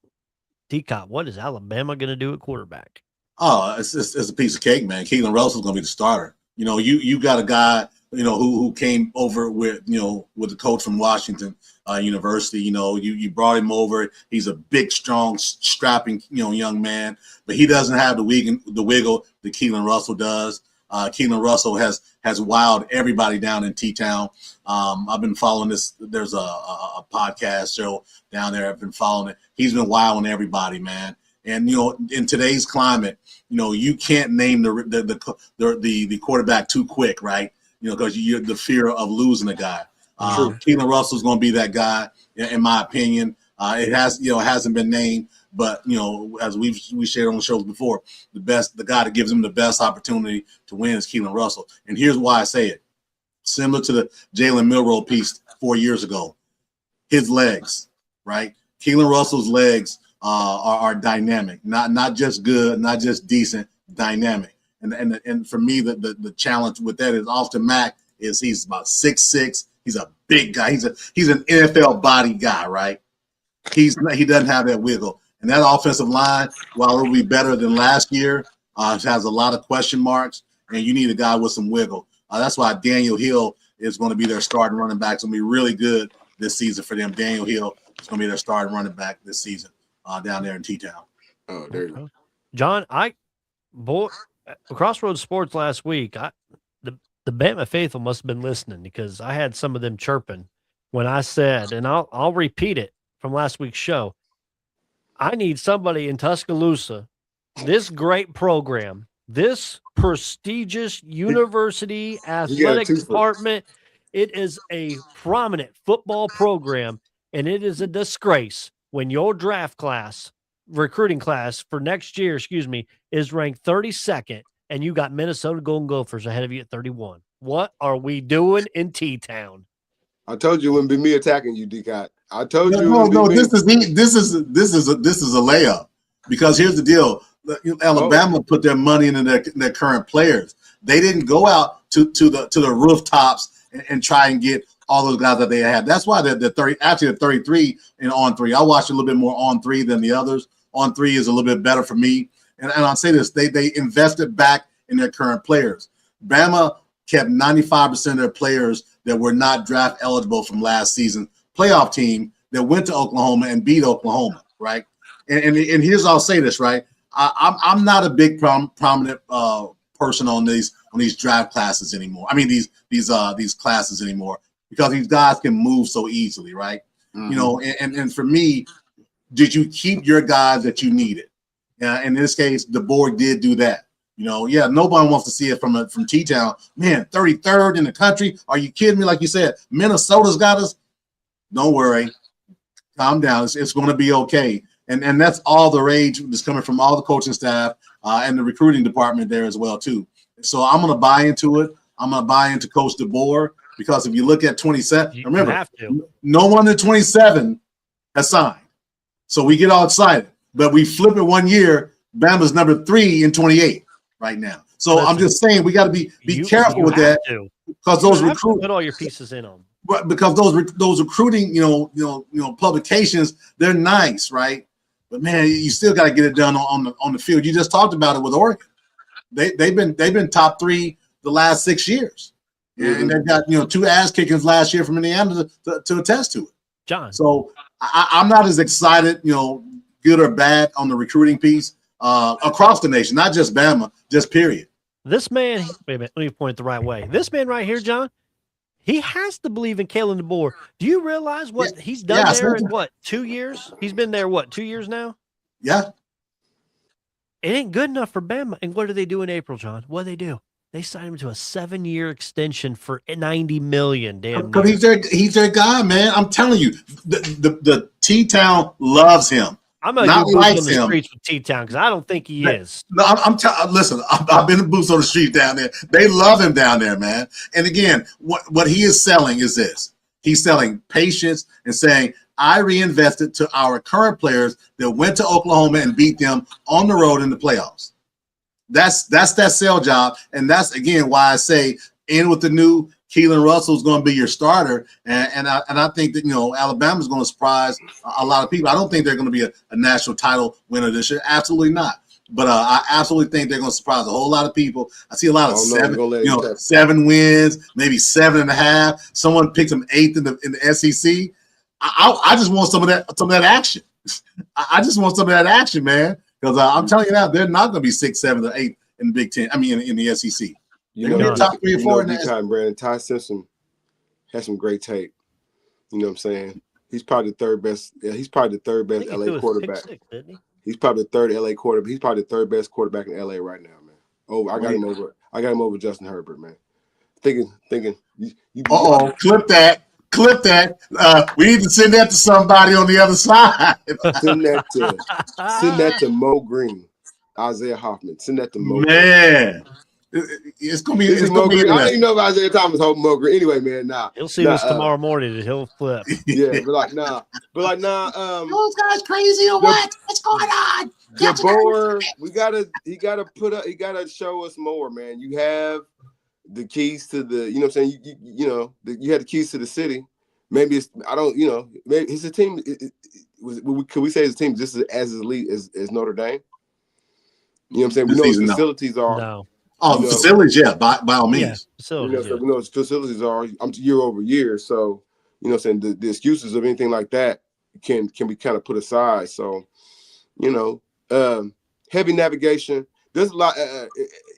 Dcot, what is Alabama going to do at quarterback? Oh, it's a piece of cake, man. Keelan Russell's going to be the starter. You got a guy, who came over with the coach from Washington University. You brought him over. He's a big, strong, strapping, young man, but he doesn't have the wiggle that Keelan Russell does. Keelan Russell has wowed everybody down in T-Town. I've been following this. There's a podcast show down there. I've been following it. He's been wowing everybody, man. And in today's climate, you can't name the quarterback too quick, right? Because you're the fear of losing a guy. Keelan Russell's going to be that guy, in my opinion. It hasn't been named, but as we shared on the shows before, the guy that gives him the best opportunity to win is Keelan Russell. And here's why I say it: similar to the Jalen Milroe piece 4 years ago, his legs, right? Keelan Russell's legs are dynamic, not just good, not just decent, dynamic. And for me, the challenge with that is Austin Mack he's about 6'6". He's a big guy. He's an NFL body guy, right? He doesn't have that wiggle. And that offensive line, while it'll be better than last year, has a lot of question marks. And you need a guy with some wiggle. That's why Daniel Hill is going to be their starting running back. It's going to be really good this season for them. Daniel Hill is going to be their starting running back this season down there in T-Town. Oh, there you go. John, Crossroads Sports last week, the Bama faithful must have been listening, because I had some of them chirping when I said, and I'll repeat it from last week's show, I need somebody in Tuscaloosa, this great program, this prestigious university athletic department. It is a prominent football program, and it is a disgrace when your recruiting class for next year, is ranked 32nd, and you got Minnesota Golden Gophers ahead of you at 31. What are we doing in T-Town? I told you it wouldn't be me attacking you, Dcot. I told you. No. This is a layup, because here's the deal: Alabama put their money into their current players. They didn't go out to the rooftops and try and get all those guys that they had. That's why they're 33 in on three. I watched a little bit more on three than the others. On three is a little bit better for me. And I'll say this: they invested back in their current players. Bama kept 95% of their players that were not draft eligible from last season playoff team that went to Oklahoma and beat Oklahoma, right? And here's, I'll say this, right? I'm not a big prominent person on these draft classes anymore. I mean these classes anymore, because these guys can move so easily, right? Mm-hmm. And for me, did you keep your guys that you needed? In this case, the board did do that. Nobody wants to see it from T-Town. Man, 33rd in the country. Are you kidding me? Like you said, Minnesota's got us. Don't worry. Calm down. It's going to be okay. And that's all the rage that's coming from all the coaching staff and the recruiting department there as well, too. So I'm going to buy into it. I'm going to buy into Coach DeBoer, because if you look at 27, remember, no one at 27 has signed. So we get all excited. But we flip it 1 year, Bama's number 3 in 28 right now. So I'm just saying we got to be careful with that, because those recruits put all your pieces in them. But because those recruiting, publications, they're nice, right? But man, you still got to get it done on the field. You just talked about it with Oregon. They've been top 3 the last 6 years, and they've got 2 ass kickings last year from Indiana to attest to it. John, so I'm not as excited, good or bad, on the recruiting piece across the nation, not just Bama, just period. This man, wait a minute, let me point it the right way. This man right here, John, he has to believe in Kalen DeBoer. Do you realize what he's done there in what, 2 years? He's been there, what, 2 years now? Yeah. It ain't good enough for Bama. And what do they do in April, John? What do they do? They signed him to a 7-year extension for $90 million. Damn, because he's their guy, man. I'm telling you, the T-Town loves him. I'm gonna not go likes on the him. Streets with T-Town because I don't think he is. No, listen. I've been in boots on the street down there. They love him down there, man. And again, what he is selling is this: he's selling patience and saying, "I reinvested to our current players that went to Oklahoma and beat them on the road in the playoffs." That's that sell job, and that's again why I say in with the new Keelan Russell's going to be your starter, and I think that Alabama's going to surprise a lot of people. I don't think they're going to be a national title winner this year, absolutely not. But I absolutely think they're going to surprise a whole lot of people. I see a lot of 7 wins, maybe 7.5. Someone picked them 8th in the SEC. I just want some of that action. I just want some of that action, man. Because I'm telling you now, they're not going to be 6th, 7th, or 8th in the Big Ten. I mean, in the SEC. They're going to be top 3 or 4 in the SEC. Brandon, Ty Simpson has some great tape. You know what I'm saying? He's probably the third best. Yeah, he's probably the third best LA quarterback. He's probably the third LA quarterback. He's probably the third best quarterback in LA right now, man. Oh, I got him over. I got him over Justin Herbert, man. Thinking. Clip that. Clip that. We need to send that to somebody on the other side. Send that to Mo Green, Isaiah Hoffman. Send that to Mo. Man, it's gonna be. It's gonna be. I don't even know if Isaiah Thomas holding Mo Green. Anyway, man, he'll see this tomorrow morning and he'll flip. Yeah, but nah. Those guys crazy or what? What's going on? DeBoer, he gotta show us more, man. You have the keys to the, you know what I'm saying? You had the keys to the city. Maybe it's, maybe it's a team. Could we say his team just as elite as Notre Dame? You know what I'm saying? We know his facilities are. No. Oh, facilities, yeah, by all means. Yeah, facilities, we know his facilities are year over year. So, you know what I'm saying? The excuses of anything like that can be kind of put aside. So, heavy navigation. There's a lot.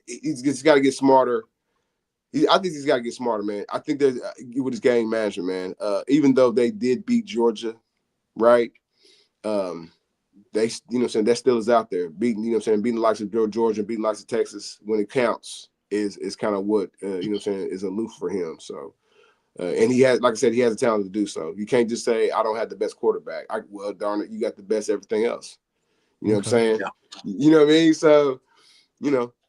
He's got to get smarter. I think he's got to get smarter, man. I think there's with his game management, man. Even though they did beat Georgia, right? They, that still is out there. Beating the likes of Georgia, beating the likes of Texas when it counts is kind of what is aloof for him. So, and he has, like I said, he has the talent to do so. You can't just say I don't have the best quarterback. Well, darn it, you got the best everything else. You know what I'm saying? Yeah. You know what I mean? So.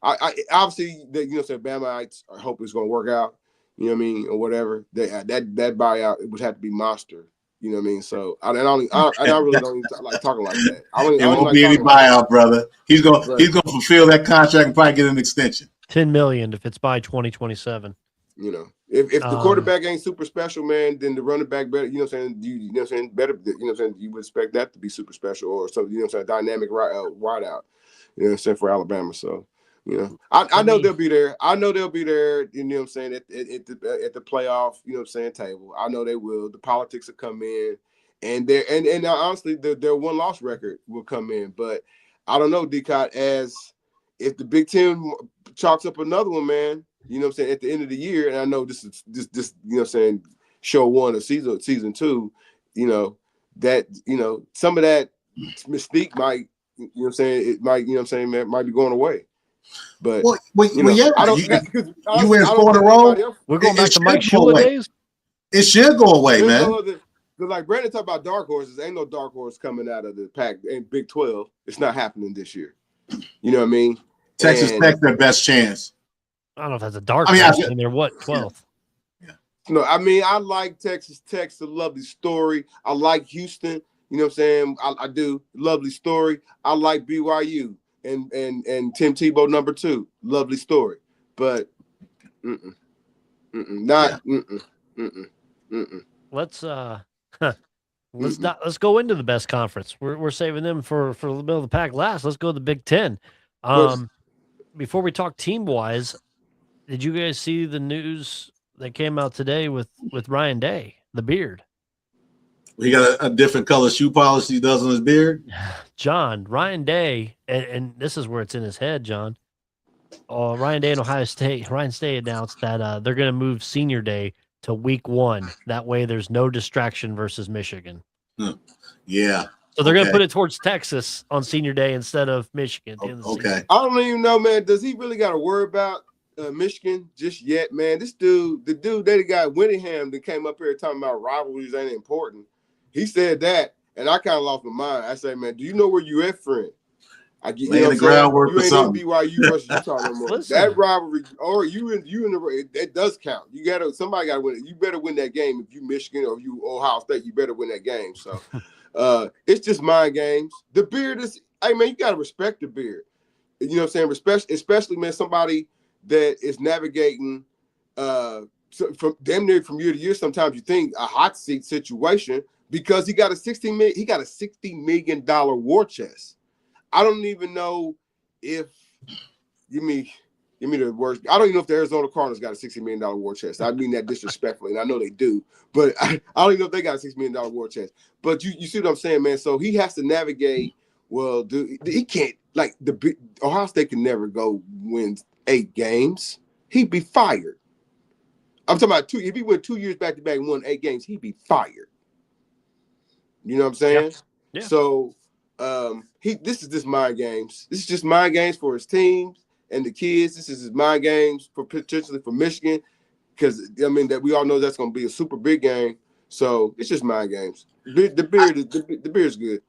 I obviously Bamaites hope it's going to work out. You know what I mean, or whatever. That buyout, it would have to be monster. You know what I mean. So I really don't even like talking like that. It won't be any buyout, brother. He's going to fulfill that contract and probably get an extension. $10 million if it's by 2027. If the quarterback ain't super special, man, then the running back better. You know what I'm saying? Better. You know what I'm saying? You would expect that to be super special or something. You know what I'm saying? Dynamic wide out. You know what I'm saying, for Alabama. So, I know they'll be there. I know they'll be there, you know what I'm saying, at the playoff, you know what I'm saying, table. I know they will. The politics will come in. And honestly, their one-loss record will come in. But I don't know, Dcot, as if the Big Ten chalks up another one, man, you know what I'm saying, at the end of the year, and I know this is just you know what I'm saying, show 1 of season 2, that, some of that mystique might, you know what I'm saying, it might, you know what I'm saying, man, might be going away. But yeah, I don't. You win 4 in a row. We're going back to Mike Shula days. It should go away, man. Like Brandon talked about dark horses. Ain't no dark horse coming out of the pack. Ain't Big 12. It's not happening this year. You know what I mean? Texas Tech their best chance. I don't know if that's a dark horse. They're what, 12th? Yeah. No, I mean, I like Texas Tech. It's a lovely story. I like Houston. You know what I'm saying? I do. Lovely story. I like BYU and Tim Tebow number 2. Lovely story. But Let's let's go into the best conference. We're saving them for the middle of the pack last. Let's go to the Big Ten. Before we talk team wise, did you guys see the news that came out today with Ryan Day, the beard? He got a different color shoe polish he does on his beard. John, Ryan Day, and this is where it's in his head, John. Ryan Day and Ohio State. Ryan State announced that they're going to move Senior Day to week 1. That way, there's no distraction versus Michigan. Yeah. So they're going to put it towards Texas on Senior Day instead of Michigan. Okay. I don't even know, man. Does he really got to worry about Michigan just yet, man? This dude, the dude that got Whittingham that came up here talking about rivalries ain't important. He said that, and I kind of lost my mind. I said, man, do you know where you at, friend? I get laying the groundwork for something. You ain't in BYU versus Utah no more. That rivalry, or you in the it does count. Somebody got to win it. You better win that game if you Michigan or if you Ohio State. You better win that game. So it's just mind games. The beard is, hey man, you got to respect the beard. You know what I'm saying? Especially man, somebody that is navigating from damn near from year to year. Sometimes you think a hot seat situation because he got a $60 million war chest. I don't even know if give me the worst. I don't even know if the Arizona Cardinals got a $60 million war chest. I mean that disrespectfully, and I know they do, but I don't even know if they got a $6 million war chest. But you see what I'm saying, man? So he has to navigate. Well, dude, he can't like Ohio State can never go win 8 games. He'd be fired. I'm talking about 2. If he went 2 years back to back and won 8 games, he'd be fired. You know what I'm saying? Yeah. So this is just mind games. This is just mind games for his teams and the kids. This is his mind games for potentially for Michigan, because I mean that we all know that's going to be a super big game. So it's just mind games. The beard is good.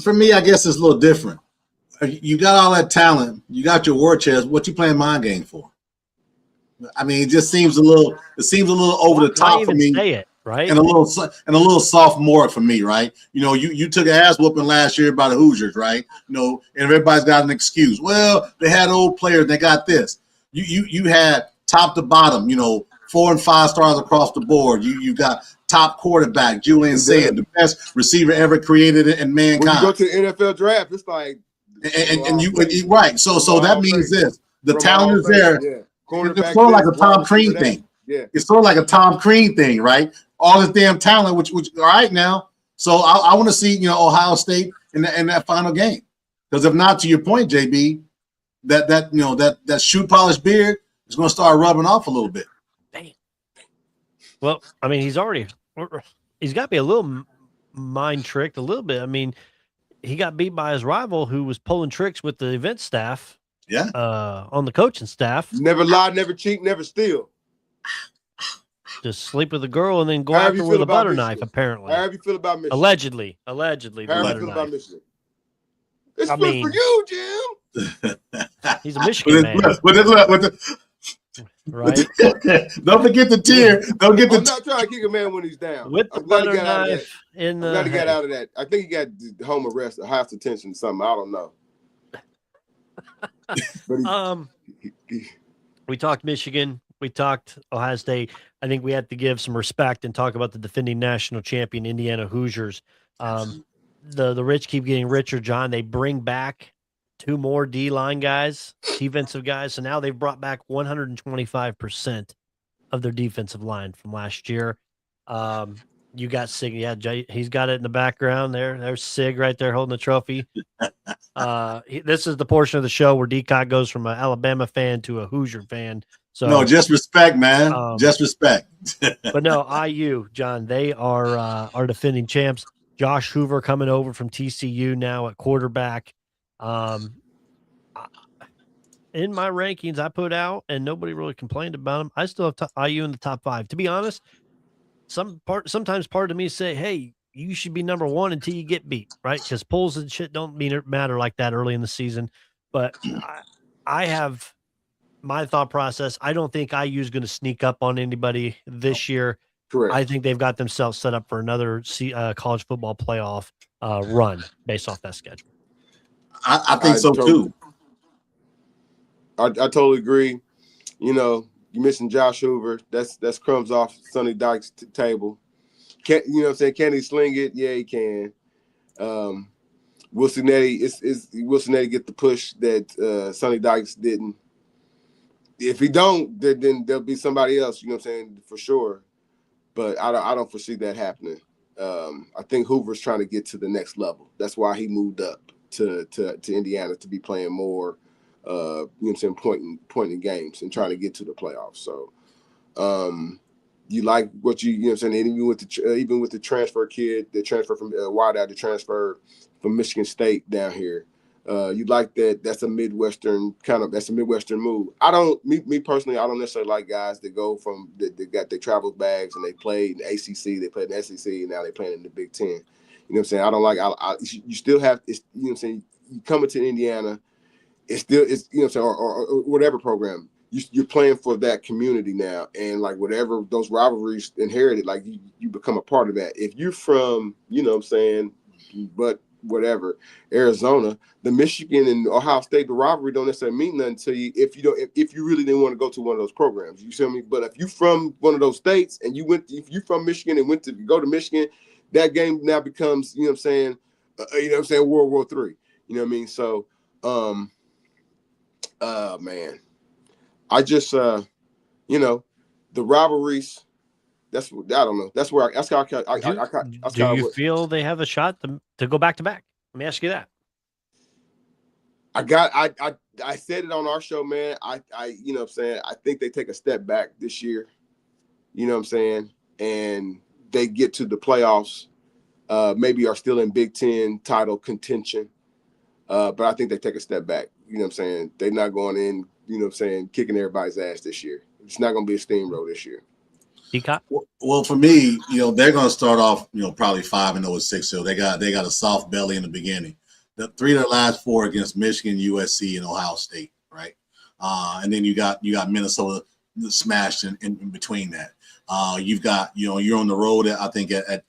For me, I guess it's a little different. You got all that talent. You got your war chest. What you playing mind game for? I mean, it just seems a little. It seems a little over the top for me. Say it, right? And a little sophomore for me, right? You know, you took an ass whooping last year by the Hoosiers, right? You know, and everybody's got an excuse. Well, they had old players. They got this. You had top to bottom. You know, 4 and 5 stars across the board. You got top quarterback Julian Sayin, the best receiver ever created in mankind. When you go to the NFL draft, it's like and you right. So that means this: the talent is there. Yeah. It's sort of like a Tom Crean thing. Yeah, it's sort of like a Tom Crean thing, right? All this damn talent, which all right now. So I want to see Ohio State in that final game, because if not, to your point, JB, that shoe polish beard is going to start rubbing off a little bit. Dang. Well, I mean, he's got to be a little mind tricked a little bit. I mean, he got beat by his rival who was pulling tricks with the event staff. Yeah. On the coaching staff. Never lie, never cheat, never steal. Just sleep with a girl and then go after with a butter knife, apparently. How do you feel about Michigan? Allegedly. How do you feel about Michigan? It's for you, Jim. He's a Michigan man. Right? Don't forget the tear. Don't get the. I'm not trying to kick a man when he's down. With the butter knife I'm glad he got out of that. I think he got home arrest or house detention or something. I don't know. We talked Michigan. We talked Ohio State. I think we have to give some respect and talk about the defending national champion Indiana Hoosiers. The rich keep getting richer, John. They bring back 2 more D-line guys, defensive guys. So now they've brought back 125% of their defensive line from last year. You got Sig. Yeah, Jay, he's got it in the background there. There's Sig right there holding the trophy. This is the portion of the show where Dcot goes from an Alabama fan to a Hoosier fan. So no, just respect, man. Just respect. But no, IU, John, they are defending champs. Josh Hoover coming over from TCU now at quarterback. In my rankings I put out, and nobody really complained about them, I still have IU in the top 5. To be honest, sometimes part of me say, hey, you should be number 1 until you get beat, right? Because polls and shit don't matter like that early in the season. But I have my thought process. I don't think IU is going to sneak up on anybody this year. Correct. I think they've got themselves set up for another college football playoff run based off that schedule. I think so too. I totally agree. You mentioned Josh Hoover. That's crumbs off Sonny Dykes' table. Can he sling it? Yeah, he can. Wilson Eddie get the push that Sonny Dykes didn't. If he don't, then there'll be somebody else. You know what I'm saying, for sure. But I don't foresee that happening. I think Hoover's trying to get to the next level. That's why he moved up to Indiana to be playing more pointing games and trying to get to the playoffs. So, you like what you know what I'm saying? Even with the transfer kid, the transfer from wideout, the transfer from Michigan State down here. You like that? That's a Midwestern move. Me personally, I don't necessarily like guys that go from they got their travel bags and they played in the ACC, they played in the SEC, and now they playing in the Big Ten. You know what I'm saying? I don't like. You still have. You know what I'm saying? You coming to Indiana, it's you know what I'm saying, or whatever program. You're playing for that community now, and like whatever those rivalries inherited, like you become a part of that. If you're from, you know what I'm saying, but whatever, Arizona, the Michigan and Ohio State, the rivalry don't necessarily mean nothing to you if you really didn't want to go to one of those programs. You see me? But if you from one of those states and if you from Michigan and went to go to Michigan, that game now becomes, you know what I'm saying, World War III. You know what I mean? So, man. I just, the rivalries. That's what I don't know. That's where do you feel they have a shot to go back to back? Let me ask you that. I said it on our show, man. You know what I'm saying, I think they take a step back this year. You know what I'm saying, and they get to the playoffs. Maybe are still in Big Ten title contention, but I think they take a step back. You know what I'm saying? They're not going in, you know what I'm saying, kicking everybody's ass this year. It's not going to be a steamroll this year. Dcot? Well, for me, they're going to start off, probably 5-0 with 6. So they got a soft belly in the beginning. The 3 of their last 4 against Michigan, USC, and Ohio State, right? And then you got Minnesota smashed in between that. You've got, you're on the road, I think, at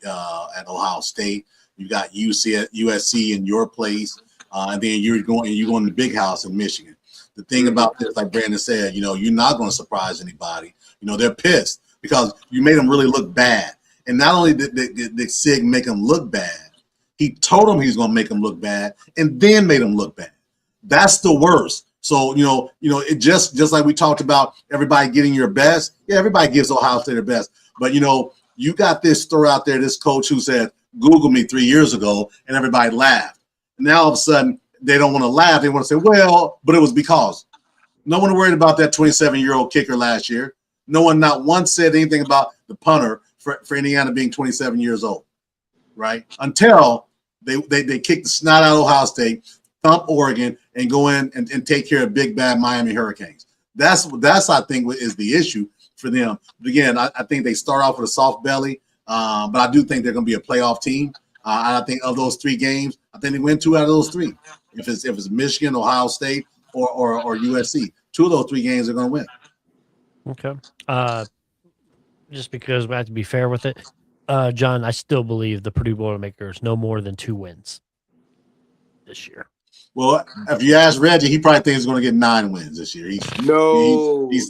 Ohio State. You got USC in your place. And then you're going to the big house in Michigan. The thing about this, like Brandon said, you're not going to surprise anybody. They're pissed because you made them really look bad. And not only did Sig make them look bad, he told them he's going to make them look bad and then made them look bad. That's the worst. So, it just like we talked about everybody getting your best. Yeah, everybody gives Ohio State their best. But, you got this story out there, this coach who said, Google me 3 years ago, and everybody laughed. Now all of a sudden they don't want to laugh. They want to say, well, but it was because. No one worried about that 27-year-old kicker last year. No one, not once said anything about the punter for Indiana being 27 years old, right? Until they kick the snot out of Ohio State, thump Oregon, and go in and take care of big bad Miami Hurricanes. That's I think is the issue for them. But again, I think they start off with a soft belly, but I do think they're going to be a playoff team. I think of those 3 games, I think they win 2 out of those 3. If it's Michigan, Ohio State, or USC, 2 of those 3 games they're going to win. Okay. Just because we have to be fair with it, John, I still believe the Purdue Boilermakers no more than 2 wins this year. Well, if you ask Reggie, he probably thinks he's going to get 9 wins this year. They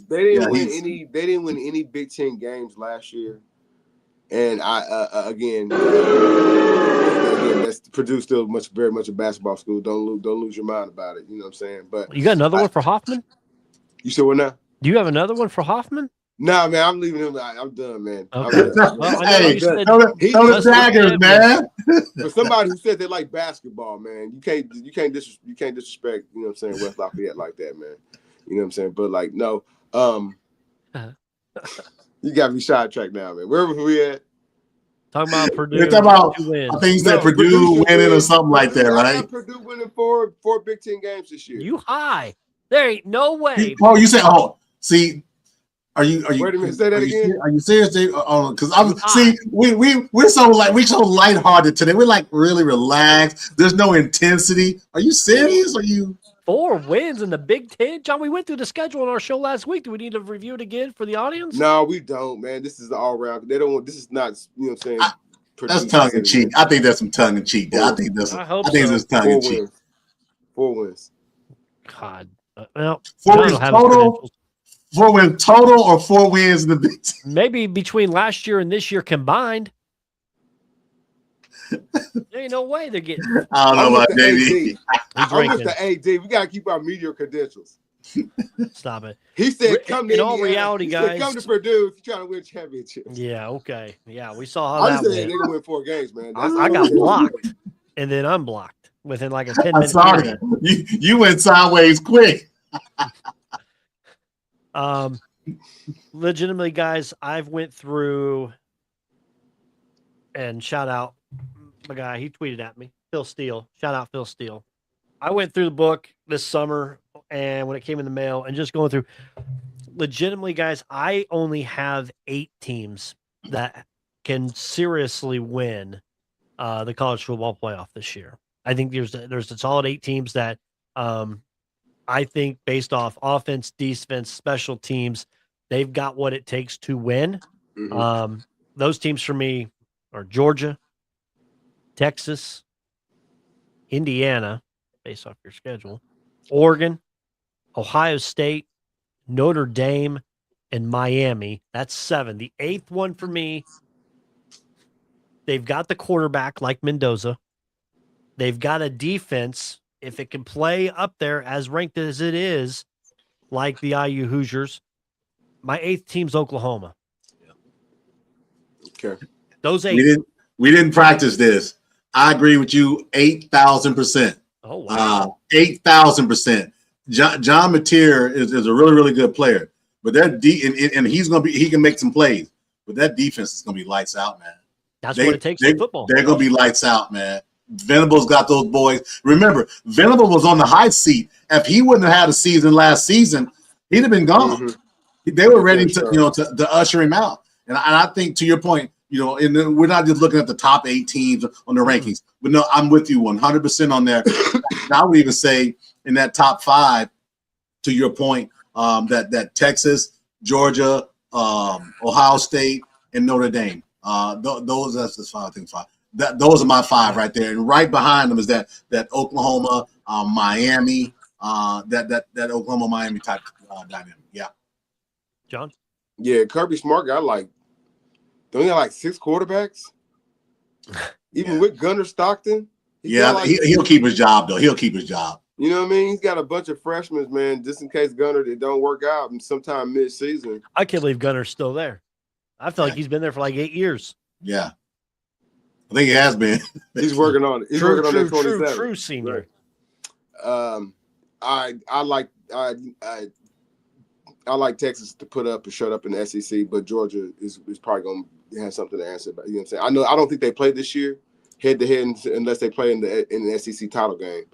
didn't win any Big Ten games last year. And again, that's Purdue still very much a basketball school. Don't lose your mind about it. You know what I'm saying? But you got another one for Hoffman? You said what now? Do you have another one for Hoffman? Nah, man, I'm leaving him. I'm done, man. Okay. Hey, tell the daggers, man. For somebody who said they like basketball, man, you can't disrespect. You know what I'm saying? West Lafayette like that, man. You know what I'm saying? But like, no, you got me sidetracked now, man. Where were we at? Talking about Purdue. You're talking about, I think you said Purdue winning or something like that, right? Purdue winning 4 Big Ten games this year. You high? There ain't no way. You said, see. Are you? Wait a minute. Say that again. Are you serious? Because we're so lighthearted today. We're like really relaxed. There's no intensity. Are you serious? Are you? 4 wins in the Big Ten, John. We went through the schedule on our show last week. Do we need to review it again for the audience? No, we don't, man. This is all around. They don't want. This is not. You know what I'm saying? That's tongue in cheek. I think that's some tongue in cheek. I think that's tongue in cheek. 4 wins. God. Well, 4 wins total. 4 wins total or 4 wins in the Big Ten? Maybe between last year and this year combined. There ain't no way they're getting. I don't know about JD. I'm with the AD. We gotta keep our media credentials. Stop it. He said, "Come in all reality, guys. Come to Purdue if you're trying to win championships." Yeah. Okay. Yeah, we saw how that went. They're gonna win 4 games, man. I got blocked and then unblocked within like a 10-minute period. You went sideways quick. Legitimately, guys, I've went through and shout out my guy. He tweeted at me, Phil Steele. Shout out Phil Steele. I went through the book this summer and when it came in the mail and just going through legitimately, guys, I only have 8 teams that can seriously win the college football playoff this year. I think there's a solid 8 teams that I think based off offense, defense, special teams, they've got what it takes to win. Mm-hmm. Those teams for me are Georgia, Texas, Indiana, based off your schedule, Oregon, Ohio State, Notre Dame, and Miami. That's 7. The 8th one for me, they've got the quarterback like Mendoza. They've got a defense, if it can play up there as ranked as it is, like the IU Hoosiers. My 8th team's Oklahoma. Okay. Those 8. We didn't practice this. I agree with you 8,000%. Oh, wow. 8,000%. John Mateer is a really, really good player. But that and he can make some plays. But that defense is gonna be lights out, man. That's what it takes in football. They're gonna be lights out, man. Venable's got those boys. Remember, Venable was on the high seat. If he wouldn't have had a season last season, he'd have been gone. Mm-hmm. They were ready to usher him out. And I think, to your point, and then we're not just looking at the top 8 teams on the rankings. But no, I'm with you 100% on there. I would even say in that top 5, to your point, that Texas, Georgia, Ohio State, and Notre Dame. That's 5. I think 5. Those are my 5 right there, and right behind them is that Oklahoma, Miami, that Oklahoma Miami type dynamic. Yeah, John. Yeah, Kirby Smart got don't he have 6 quarterbacks? Even with Gunnar Stockton. He'll keep his job though. He'll keep his job. You know what I mean? He's got a bunch of freshmen, man, just in case Gunnar it don't work out and sometime mid-season. I can't believe Gunner's still there. I feel like he's been there for 8 years. Yeah. I think he has been. He's working on it. He's working on it 27. True senior. Right. I like Texas to put up and shut up in the SEC, but Georgia is probably going to have something to answer about. You know what I'm saying? I don't think they play this year head to head unless they play in the SEC title game.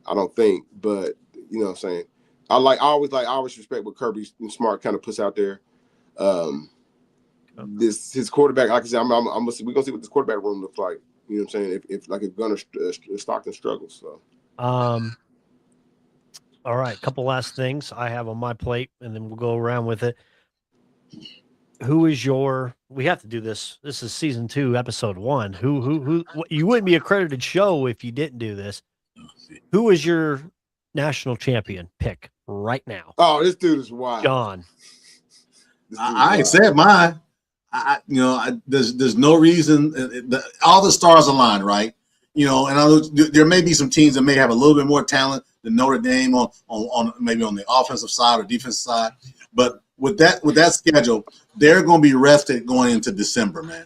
I don't think, but you know what I'm saying. I always respect what Kirby Smart kind of puts out there. His quarterback, like I said, we're gonna see what this quarterback room looks like. You know what I'm saying? If Gunnar Stockton struggles. So, all right, couple last things I have on my plate, and then we'll go around with it. Who is we have to do this. This is season 2, episode 1. Who you wouldn't be a credited show if you didn't do this. Who is your national champion pick right now? Oh, this dude is wild. John. I ain't said mine. There's no reason. All the stars align, right? And there may be some teams that may have a little bit more talent than Notre Dame on maybe on the offensive side or defensive side. But with that schedule, they're going to be rested going into December, man.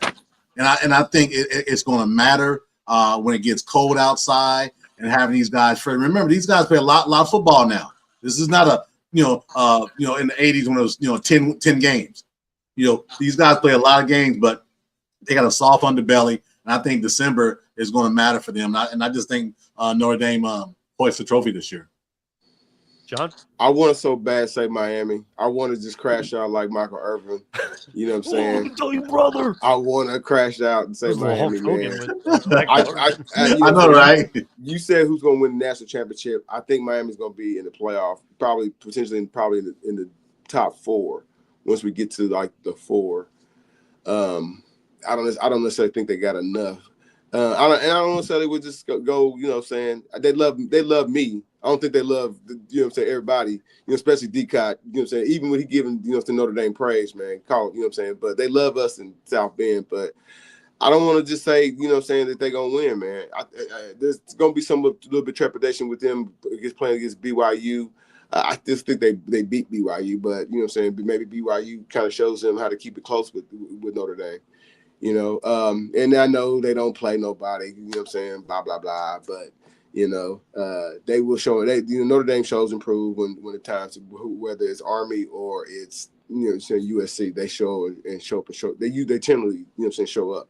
And I think it's going to matter when it gets cold outside and having these guys fresh. Remember, these guys play a lot of football now. This is not in the 80s when it was 10 games. These guys play a lot of games, but they got a soft underbelly, and I think December is going to matter for them. And I just think Notre Dame hoists the trophy this year. John? I want to so bad say Miami. I want to just crash out like Michael Irvin. You know what I'm saying? Tell you, brother. I want to crash out and say Miami, man. I know, right? You said who's going to win the national championship. I think Miami's going to be in the playoff, potentially in the top 4 once we get to the 4. I don't necessarily think they got enough. I don't necessarily would just go. You know what I'm saying? They love me. I don't think they love everybody. Especially Dcot. You know what I'm saying? Even when he giving to Notre Dame praise, man. Call what I'm saying? But they love us in South Bend. But I don't want to just say that they're gonna win, man. There's gonna be a little bit trepidation with them playing against BYU. I just think they beat BYU, but maybe BYU kind of shows them how to keep it close with Notre Dame. And I know they don't play nobody, blah, blah, blah. But, They will show it. Notre Dame shows improve when the times, whether it's Army or it's USC, they show and show up and show. They generally show up.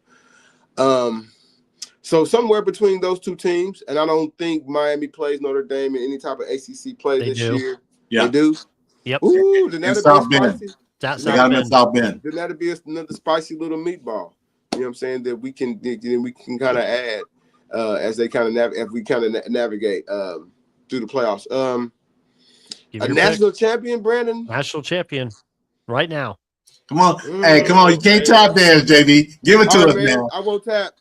So somewhere between those two teams, and I don't think Miami plays Notre Dame in any type of ACC play this year. Yeah. They do. Yep. Ooh, then that'd be spicy. They got them in South Bend. Then that'd be another spicy little meatball. You know what I'm saying? That we can kind of add as they kind of navigate through the playoffs. A national champion, Brandon. National champion, right now. Come on, come on! You can't tap dance, JB. Give it to us, man. I won't tap.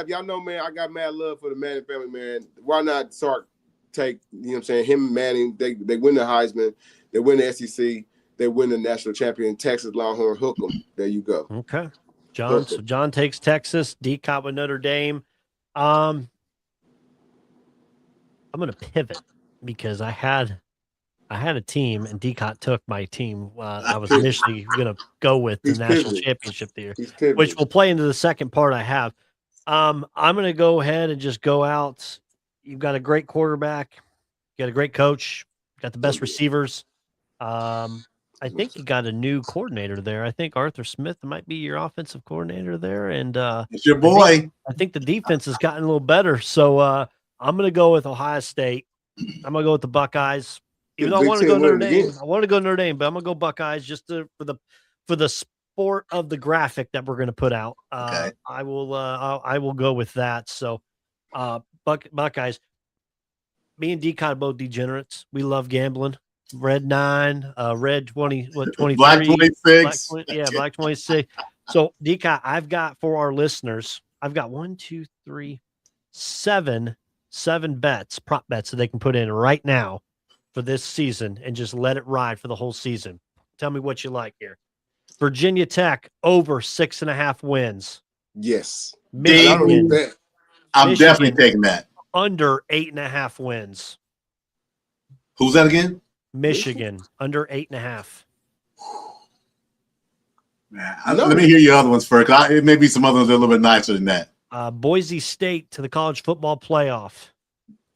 Y'all know, man. I got mad love for the Manning family, man. Why not Sark take? Him and Manning. They win the Heisman. They win the SEC. They win the national champion. Texas Longhorn. Hook them. There you go. Okay, John. So John takes Texas. Dcot with Notre Dame. I'm gonna pivot because I had a team, and Dcot took my team. I was initially going to go with the national championship there, which will play into the second part I have. I'm going to go ahead and just go out. You've got a great quarterback. You got a great coach. You got the best receivers. I think you got a new coordinator there. I think Arthur Smith might be your offensive coordinator there. And it's your boy. I think the defense has gotten a little better. So I'm going to go with Ohio State. I'm going to go with the Buckeyes. Even though I want to go Notre Dame, but I'm gonna go Buckeyes just for the sport of the graphic that we're gonna put out. Okay. I will go with that. So, Buckeyes. Me and Dcot are both degenerates. We love gambling. Red 9, red 20, 23, Black 26, Black 26. So, Dcot, I've got for our listeners, I've got 7 bets, prop bets that they can put in right now for this season and just let it ride for the whole season. Tell me what you like here. Virginia Tech over 6.5 wins. Yes. Michigan, I'm definitely taking that. Under 8.5 wins. Who's that again? Michigan under 8.5. Man, let me hear your other ones first. It may be some other ones that are a little bit nicer than that. Boise State to the college football playoff.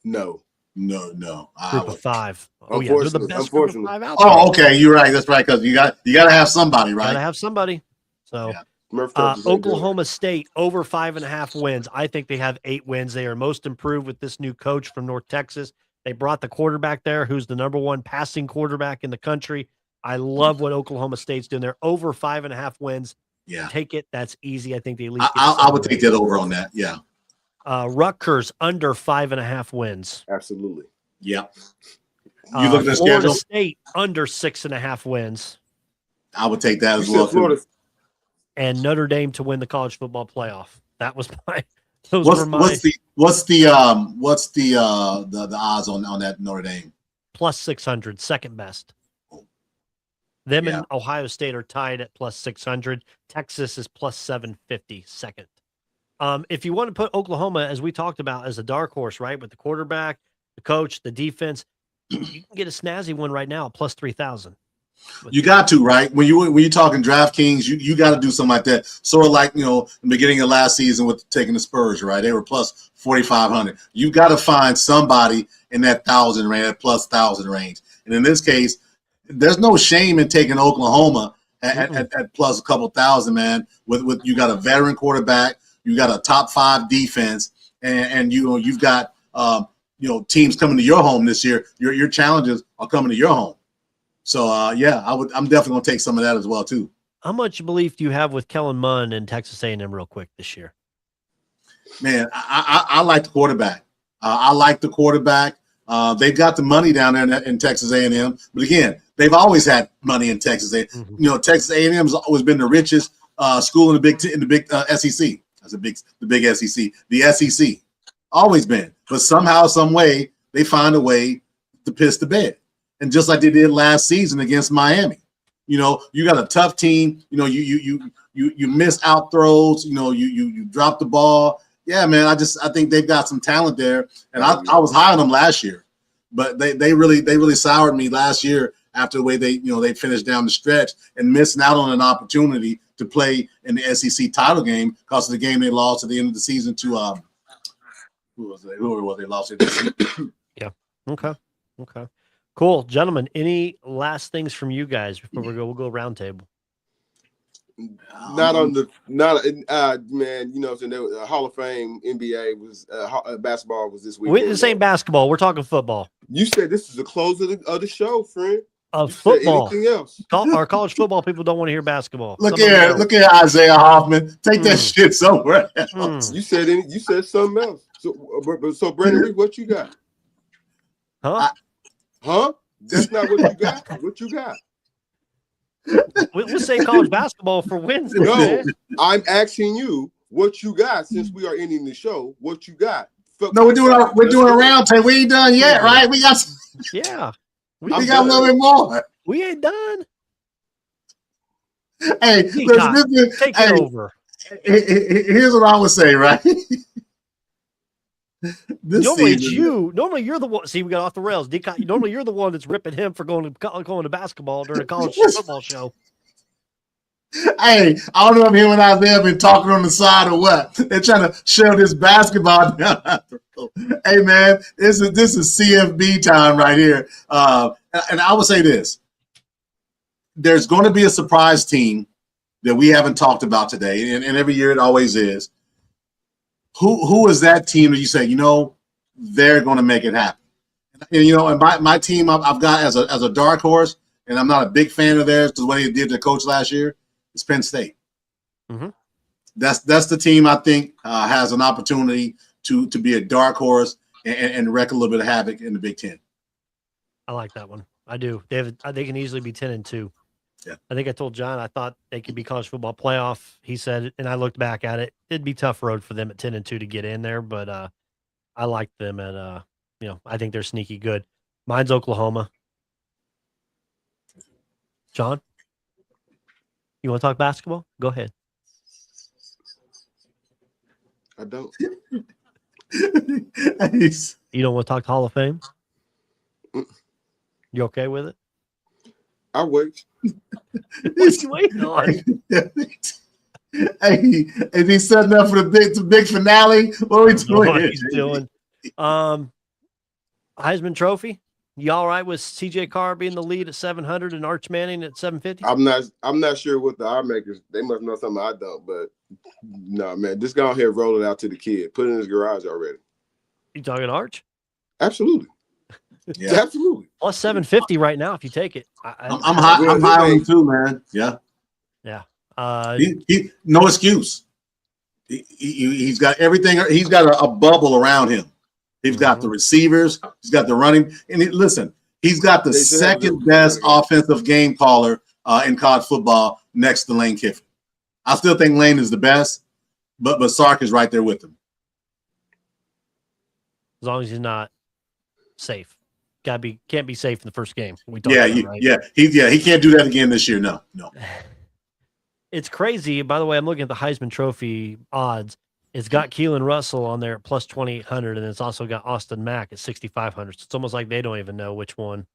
No. Group of 5. Oh yeah, they're the best group of 5 out there. Oh, okay, you're right. That's right, because you got to have somebody, right? Got to have somebody. So, yeah. Oklahoma State over 5.5 wins. I think they have 8 wins. They are most improved with this new coach from North Texas. They brought the quarterback there, who's the number 1 passing quarterback in the country. I love what Oklahoma State's doing. They're over 5.5 wins. Yeah, take it. That's easy. I think they at least. I would take that over on that. Yeah. Rutgers under 5.5 wins. Absolutely. Yeah. You look at the Florida schedule. State under 6.5 wins. I would take that as well. Too. And Notre Dame to win the college football playoff. That was my. What's the odds on that Notre Dame? Plus 600, second best. Them and Ohio State are tied at plus 600. Texas is plus 750, second. If you want to put Oklahoma, as we talked about, as a dark horse, right, with the quarterback, the coach, the defense, you can get a snazzy one right now at plus 3,000. You got to, right? When you're talking DraftKings, you got to do something like that. Sort of like, the beginning of last season with taking the Spurs, right? They were plus 4,500. You got to find somebody in that 1,000 range, that plus 1,000 range. And in this case, there's no shame in taking Oklahoma at plus a couple thousand, man. With you got a veteran quarterback, you got a top 5 defense, and you've got teams coming to your home this year. Your challenges are coming to your home. So I'm definitely gonna take some of that as well too. How much belief do you have with Kellen Mond and Texas A&M real quick this year? Man, I like the quarterback. They've got the money down there in Texas A&M, but again, they've always had money in Texas. Texas A&M has always been the richest school in the big SEC. That's the big SEC. The SEC always been, but somehow, some way, they find a way to piss the bed. And just like they did last season against Miami, you got a tough team. You miss out throws. You drop the ball. Yeah, man. I think they've got some talent there, and I was high on them last year, but they really soured me last year after the way they finished down the stretch and missing out on an opportunity to play in the SEC title game because of the game they lost at the end of the season to Who was they? Who was they lost it? Yeah. Okay. Okay. Cool, gentlemen. Any last things from you guys before we'll go round table? Man, you know what I'm saying? Hall of Fame NBA was basketball was this weekend. This ain't basketball. We're talking football. You said this is the close of the show, friend. Of football. Anything else? Our college football people don't want to hear basketball. Look at Isaiah Hoffman. Take that shit somewhere else. You said something else. So Brandon Reed, what you got? Huh? That's not what you got. What you got? We'll say college basketball for Wednesday. No, man. I'm asking you what you got since we are ending the show. What you got? No, we're doing a round table. We ain't done yet, right? We got we got a little bit more. We ain't done. Hey, listen, take it over. Here's what I would say, right? Normally it's you. Normally you're the one. See, we got off the rails. Dcot, normally you're the one that's ripping him for going to basketball during a college football show. Hey, I don't know if him and Isaiah have been talking on the side or what. They're trying to shove this basketball down. Hey, man, this is CFB time right here. And I would say this. There's going to be a surprise team that we haven't talked about today, and every year it always is. Who is that team that you say, they're going to make it happen? And my team I've got as a dark horse, and I'm not a big fan of theirs because what they did to coach last year, is Penn State. Mm-hmm. That's the team I think has an opportunity to be a dark horse and wreak a little bit of havoc in the Big Ten. I like that one. I do. They can easily be 10-2. Yeah. I think I told John I thought they could be college football playoff. He said, and I looked back at it. It'd be tough road for them at 10-2 to get in there, but I like them at I think they're sneaky good. Mine's Oklahoma. John, you want to talk basketball? Go ahead. I don't. You don't want to talk Hall of Fame? You okay with it? I'll wait. What you waiting on? Hey, is he setting up for the big finale? What are we doing? What he's doing. Heisman Trophy. You all right with CJ Carr being the lead at 700 and Arch Manning at 750? I'm not sure what the eye makers. They must know something I don't. But no, man, just go ahead and roll it out to the kid. Put it in his garage already. You talking Arch? Absolutely. Yeah, absolutely. Plus 750 right now if you take it. I'm high on him too, man. Yeah. Yeah. He no excuse. He's got everything. He's got a bubble around him. He's got the receivers. He's got the running. And listen, he's got the second best offensive game caller in college football next to Lane Kiffin. I still think Lane is the best, but Sark is right there with him. As long as he's not safe. Can't be safe in the first game. He can't do that again this year. No. It's crazy. By the way, I'm looking at the Heisman Trophy odds. It's got Keelan Russell on there at plus 2,800, and it's also got Austin Mack at 6,500. So it's almost like they don't even know which one.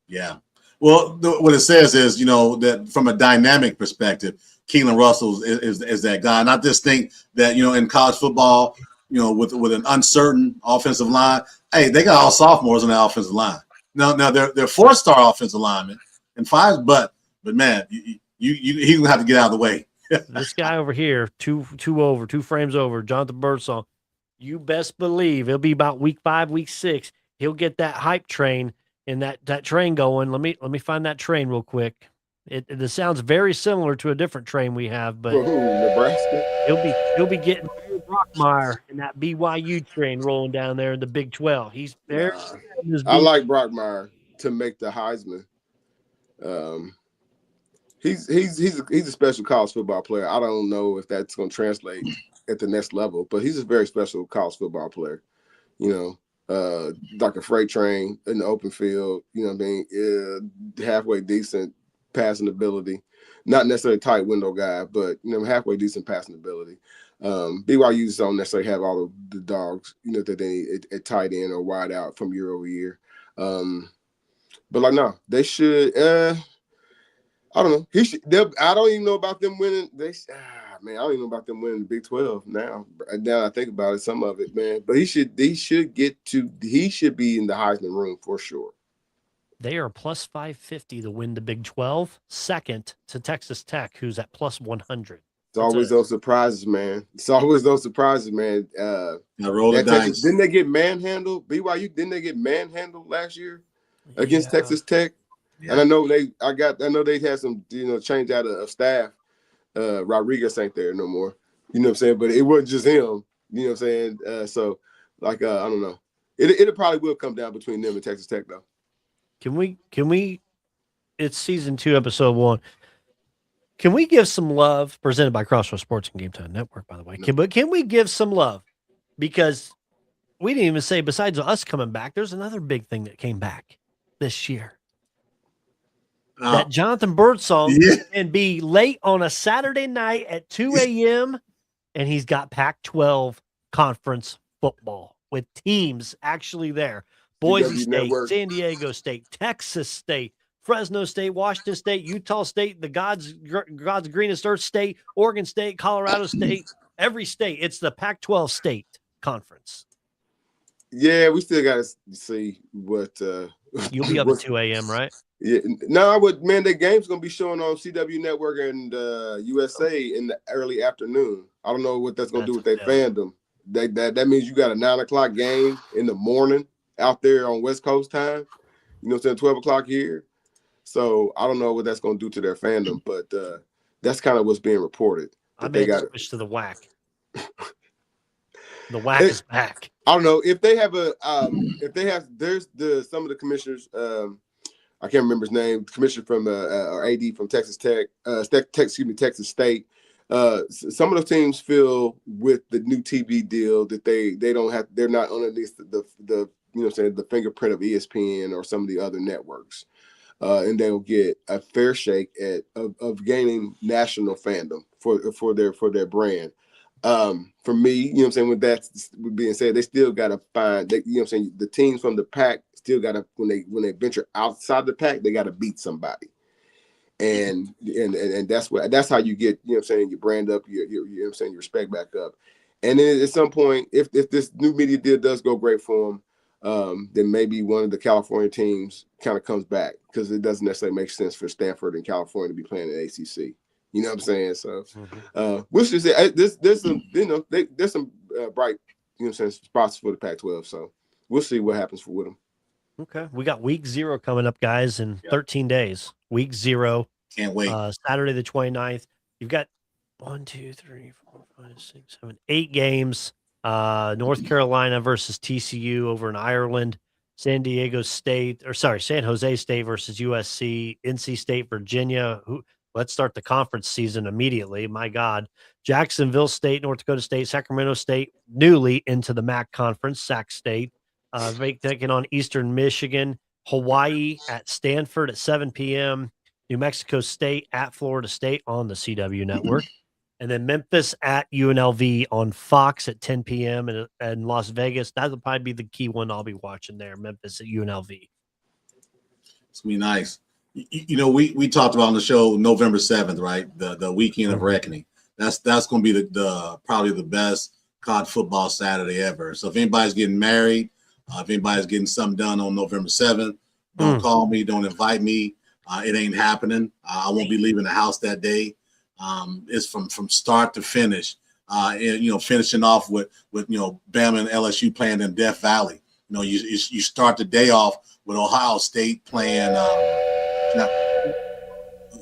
Yeah. Well, what it says is, that from a dynamic perspective, Keelan Russell is that guy. And I just think that, in college football, with an uncertain offensive line, hey, they got all sophomores on the offensive line. Now they're 4-star offensive linemen and 5, but man, he's gonna have to get out of the way. This guy over here, two frames over, Jonathan Birdsong, you best believe it'll be about week 5, week 6. He'll get that hype train and that train going. Let me find that train real quick. It sounds very similar to a different train we have, but Nebraska. He'll be getting Brockmeyer and that BYU train rolling down there in the Big 12. He's there. I like Brockmeyer to make the Heisman. He's a special college football player. I don't know if that's going to translate at the next level, but he's a very special college football player. Like a freight train in the open field. Halfway decent passing ability. Not necessarily a tight window guy, but halfway decent passing ability. BYU don't necessarily have all of the dogs, that they need at tight end or wide out from year over year. But they should. I don't know. I don't even know about them winning. man, I don't even know about them winning the Big 12 now. Now I think about it, some of it, man. But he should be in the Heisman room for sure. They are plus 550 to win the Big 12, second to Texas Tech, who's at plus 100. It's always those surprises, man. Roll the dice. Didn't they get manhandled? BYU, didn't they get manhandled last year against Texas Tech? Yeah. And I know they had some, change out of staff. Rodriguez ain't there no more. You know what I'm saying? But it wasn't just him. You know what I'm saying? So I don't know. It probably will come down between them and Texas Tech though. Can we? It's season 2, episode 1. Can we give some love? Presented by Crossroads Sports and Game Time Network, by the way. Can we give some love? Because we didn't even say, besides us coming back, there's another big thing that came back this year. That Jonathan Birdsong can be late on a Saturday night at 2 a.m. and he's got Pac-12 conference football with teams actually there. Boise State, Network. San Diego State, Texas State, Fresno State, Washington State, Utah State, the God's greenest earth state, Oregon State, Colorado State, every state. It's the Pac-12 state conference. Yeah, we still got to see what. You'll be up at 2 a.m., right? Yeah, no, the game's going to be showing on CW Network and USA in the early afternoon. I don't know what that's going to do with their fandom. That means you got a 9 o'clock game in the morning out there on West Coast time. You know what I'm saying? 12 o'clock here. So I don't know what that's going to do to their fandom, but that's kind of what's being reported. I may switch to the WAC. The WAC is back. I don't know if they have there's some of the commissioners. I can't remember his name. Commissioner from or AD from Texas Tech. Texas State. Some of those teams feel with the new TV deal that they're not underneath the the fingerprint of ESPN or some of the other networks. And they'll get a fair shake of gaining national fandom for their brand. For me, with that being said, they still got to find, the teams from the Pac still got to, when they venture outside the Pac, they got to beat somebody. And that's how you get, your brand up, your respect back up. And then at some point, if this new media deal does go great for them, then maybe one of the California teams kind of comes back, because it doesn't necessarily make sense for Stanford and California to be playing in ACC. You know what I'm saying? So, we'll just say there's some, there's some bright, spots for the Pac-12. So we'll see what happens with them. Okay, we got week 0 coming up, guys, in 13 days. Week 0. Can't wait. Saturday the 29th. You've got 8 games. North Carolina versus TCU over in Ireland, San Jose State versus USC, NC State, Virginia. Let's start the conference season immediately. My God. Jacksonville State, North Dakota State, Sacramento State, newly into the MAC conference, Sac State, taking on Eastern Michigan, Hawaii at Stanford at 7 p.m., New Mexico State at Florida State on the CW network. And then Memphis at UNLV on Fox at 10 p.m. and Las Vegas. That'll probably be the key one I'll be watching there, Memphis at UNLV. It's going to be nice. We talked about on the show November 7th, right? The weekend of reckoning. That's going to be the probably the best college football Saturday ever. So if anybody's getting married, if anybody's getting something done on November 7th, don't call me, don't invite me. It ain't happening. I won't be leaving the house that day. It's from start to finish, and finishing off with Bama and LSU playing in Death Valley. You start the day off with Ohio State playing.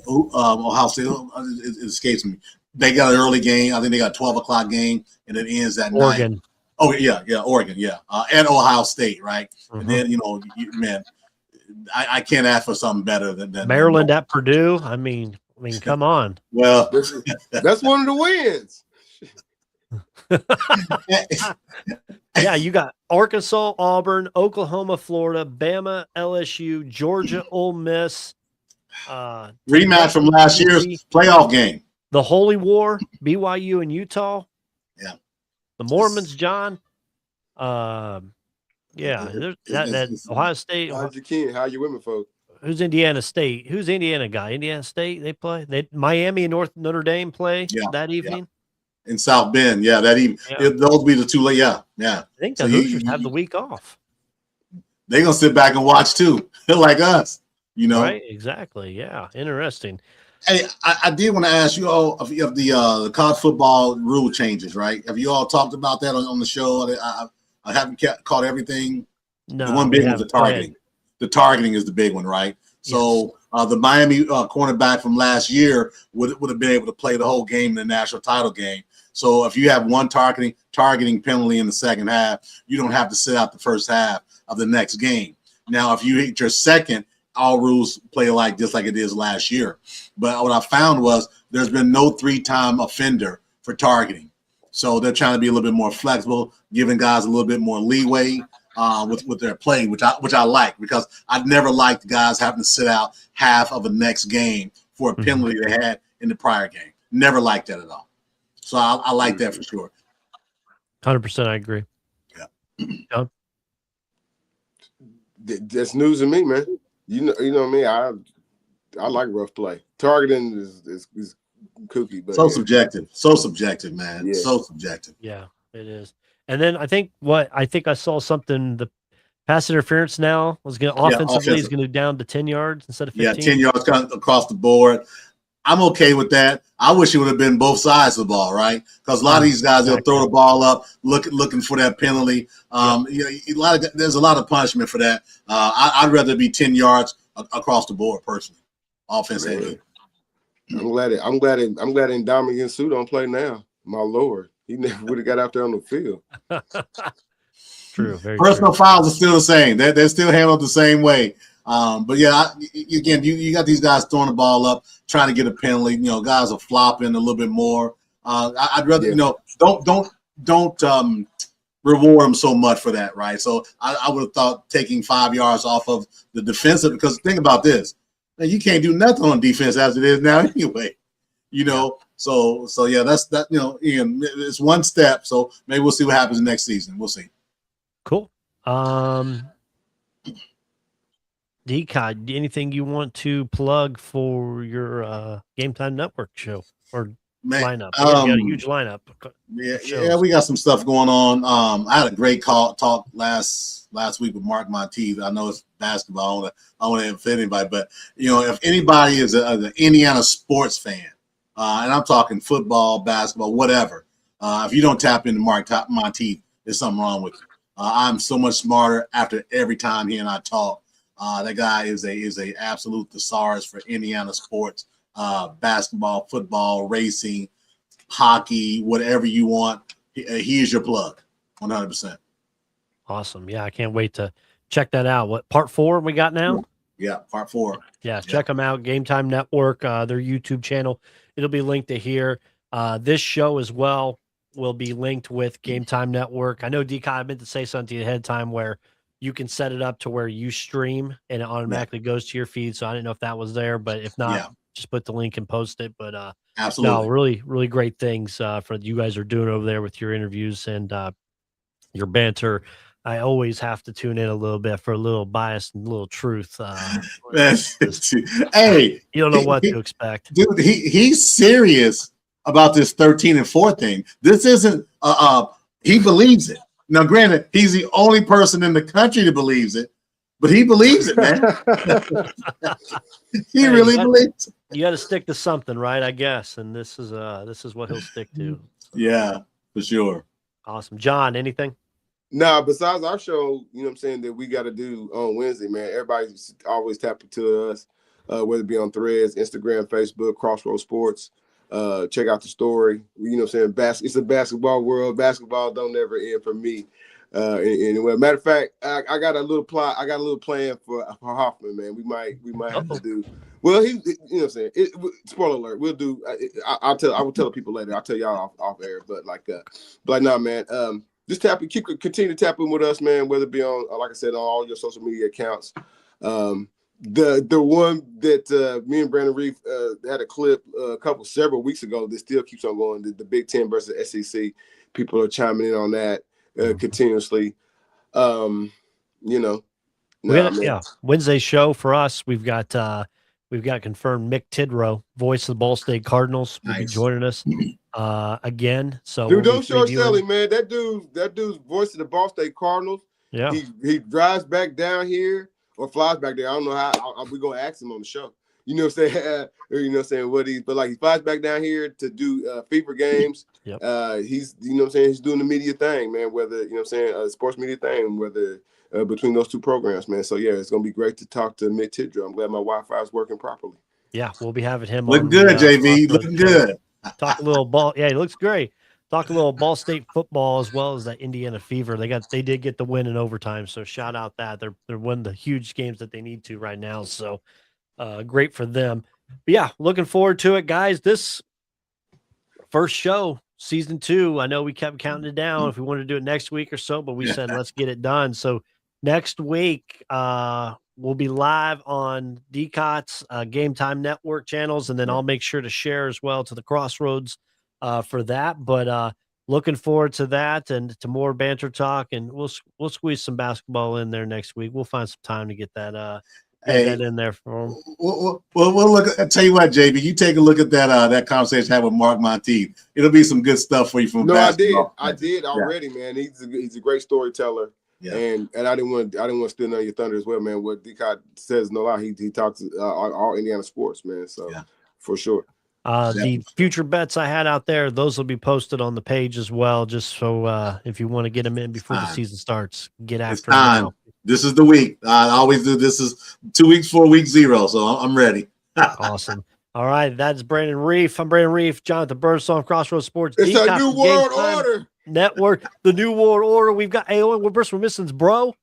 Ohio State, it escapes me. They got an early game. I think they got a 12 o'clock game, and it ends at Oregon. 9. Oh yeah, Oregon, yeah, and Ohio State, right? And then man, I can't ask for something better than Maryland at Purdue. I mean, come on. Well, that's one of the wins. Yeah, you got Arkansas, Auburn, Oklahoma, Florida, Bama, LSU, Georgia, Ole Miss. Rematch from last year's playoff game. The Holy War, BYU and Utah. Yeah. The Mormons, John. That Ohio State. How you women, folks? who's Indiana State? Who's Indiana guy? Indiana State, they play? Miami and Notre Dame play that evening? In South Bend, that evening. Yeah. Those be the two late, yeah. I think the Hoosiers have the week off. They're going to sit back and watch too, like us, Right, exactly, yeah, interesting. Hey, I did want to ask you all of the college football rule changes, right? Have you all talked about that on the show? I haven't caught everything. No, the one big one's the targeting. The targeting is the big one, right? So the Miami cornerback from last year would have been able to play the whole game in the national title game. So if you have one targeting penalty in the second half, you don't have to sit out the first half of the next game. Now, if you hit your second, all rules play just like it is last year. But what I found was there's been no 3-time offender for targeting. So they're trying to be a little bit more flexible, giving guys a little bit more leeway with their play, which I like, because I've never liked guys having to sit out half of the next game for a penalty they had in the prior game. Never liked that at all. So I like that for sure. 100%, I agree. Yeah. John? That's news to me, man. You know me. I like rough play. Targeting is kooky, but so subjective. So subjective, man. Yeah. So subjective. Yeah, it is. And then I think I saw something. The pass interference now was going to offensively is going to down to 10 yards instead of 15. Yeah, 10 yards across the board. I'm okay with that. I wish it would have been both sides of the ball, right? Because a lot of these guys, they'll throw the ball up, looking for that penalty. There's a lot of punishment for that. I'd rather be 10 yards across the board, personally. Offense. Really? I'm glad Ndamukong Suh don't play now. My Lord, he never would have got out there on the field. True. Very Personal true. fouls are still the same. They're still handled the same way. But yeah, again, you got these guys throwing the ball up, trying to get a penalty. Guys are flopping a little bit more. I'd rather don't reward them so much for that, right? So I would have thought taking 5 yards off of the defensive, because think about this, man, you can't do nothing on defense as it is now anyway. So yeah, that's that. Ian, it's one step. So maybe we'll see what happens next season. We'll see. Cool. Dcot, anything you want to plug for your Game Time Network show or lineup? You got a huge lineup. Yeah, we got some stuff going on. I had a great talk last week with Mark Monteith. I know it's basketball. I want to offend anybody, but if anybody is an Indiana sports fan, and I'm talking football, basketball, whatever, if you don't tap into Mark Monteith, there's something wrong with you. I'm so much smarter after every time he and I talk. That guy is a absolute thesaurus for Indiana sports, basketball, football, racing, hockey, whatever you want. He is your plug, 100%. Awesome. Yeah, I can't wait to check that out. What, part 4 we got now? Yeah, part 4. Yeah, check them out. Game Time Network, their YouTube channel. It'll be linked to here. This show as well will be linked with Game Time Network. I know, Dcot, I meant to say something to you ahead of time where you can set it up to where you stream and it automatically goes to your feed. So I didn't know if that was there, but if not, just put the link and post it. But absolutely, no, really, really great things for you guys are doing over there with your interviews and your banter. I always have to tune in a little bit for a little bias and a little truth. Hey, you don't know what to expect, dude. He's serious about this 13 and 4 thing. This isn't. He believes it. Now, granted, he's the only person in the country that believes it, but he believes it, man. He really believes it. You got to stick to something, right? I guess, and this is what he'll stick to. So. Yeah, for sure. Awesome, John. Anything? Nah, besides our show, that we got to do on Wednesday, man. Everybody's always tapping to us, whether it be on Threads, Instagram, Facebook, Crossroads Sports. Check out the story. It's a basketball world. Basketball don't ever end for me. Anyway, matter of fact, I got a little plot. I got a little plan for Hoffman, man. We might have to do. Well, spoiler alert. We'll do. I will tell people later. I'll tell y'all off air. But nah, man. Just continue to tap in with us, man. Whether it be on, like I said, on all your social media accounts. The one that me and Brandon Reef had a clip several weeks ago that still keeps on going. The Big Ten versus SEC. People are chiming in on that continuously. Wednesday show for us. We've got confirmed Mick Tidrow, voice of the Ball State Cardinals, will be joining us again. So dude, don't short selling, man. That dude's voice of the Ball State Cardinals. Yeah, he drives back down here or flies back there. I don't know how we gonna ask him on the show. You know what I'm saying? You know what I'm saying? But he flies back down here to do fever games. Yep. He's you know what I'm saying, he's doing the media thing, man, whether you know what I'm saying, sports media thing, whether between those two programs, man. So yeah, it's gonna be great to talk to Mick Tidrow. I'm glad my Wi-Fi is working properly. Yeah, we'll be having him looking good, JV. Looking good. Talk a little ball. Yeah, he looks great. Talk a little Ball State football as well as that Indiana Fever. They did get the win in overtime, so shout out that they're winning the huge games that they need to right now. So great for them. But yeah, looking forward to it, guys. This first show, season 2. I know we kept counting it down if we wanted to do it next week or so, but we said let's get it done. So next week, we'll be live on Dcot's Game Time Network channels, and then I'll make sure to share as well to the Crossroads for that. But looking forward to that and to more banter talk, and we'll squeeze some basketball in there next week. We'll find some time to get that that in there for them. We'll look. I tell you what, JB, you take a look at that conversation I had with Mark Monteith. It'll be some good stuff for you from basketball. I did already, man. He's a great storyteller. Yeah. And I didn't want to steal none of your thunder as well, man. What Dcot says no lie. He talks all Indiana sports, man. So for sure. The future bets I had out there, those will be posted on the page as well, just so if you want to get them in before the season starts, get after them now. This is the week. I always do. This is 2 weeks for week 0, so I'm ready. Awesome. All right, that's Brandon Reef. I'm Brandon Reef, Jonathan Birdsong, Crossroads Sports. It's a new world order. Network, the new world order. We've got we're missing bro.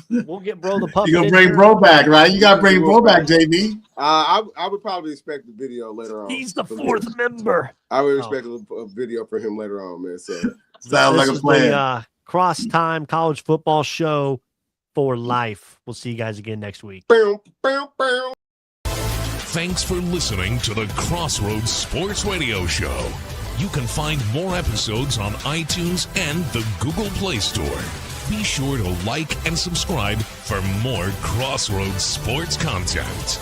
We'll get bro the puppet. You're gonna bring bro back, right? You gotta bring bro back, JB. I would probably expect the video later on. He's the 4th member. I would expect a video for him later on, man. So sounds like a plan. The, Cross Time College Football Show for life. We'll see you guys again next week. Thanks for listening to the Crossroads Sports Radio Show. You can find more episodes on iTunes and the Google Play Store. Be sure to like and subscribe for more Crossroads sports content.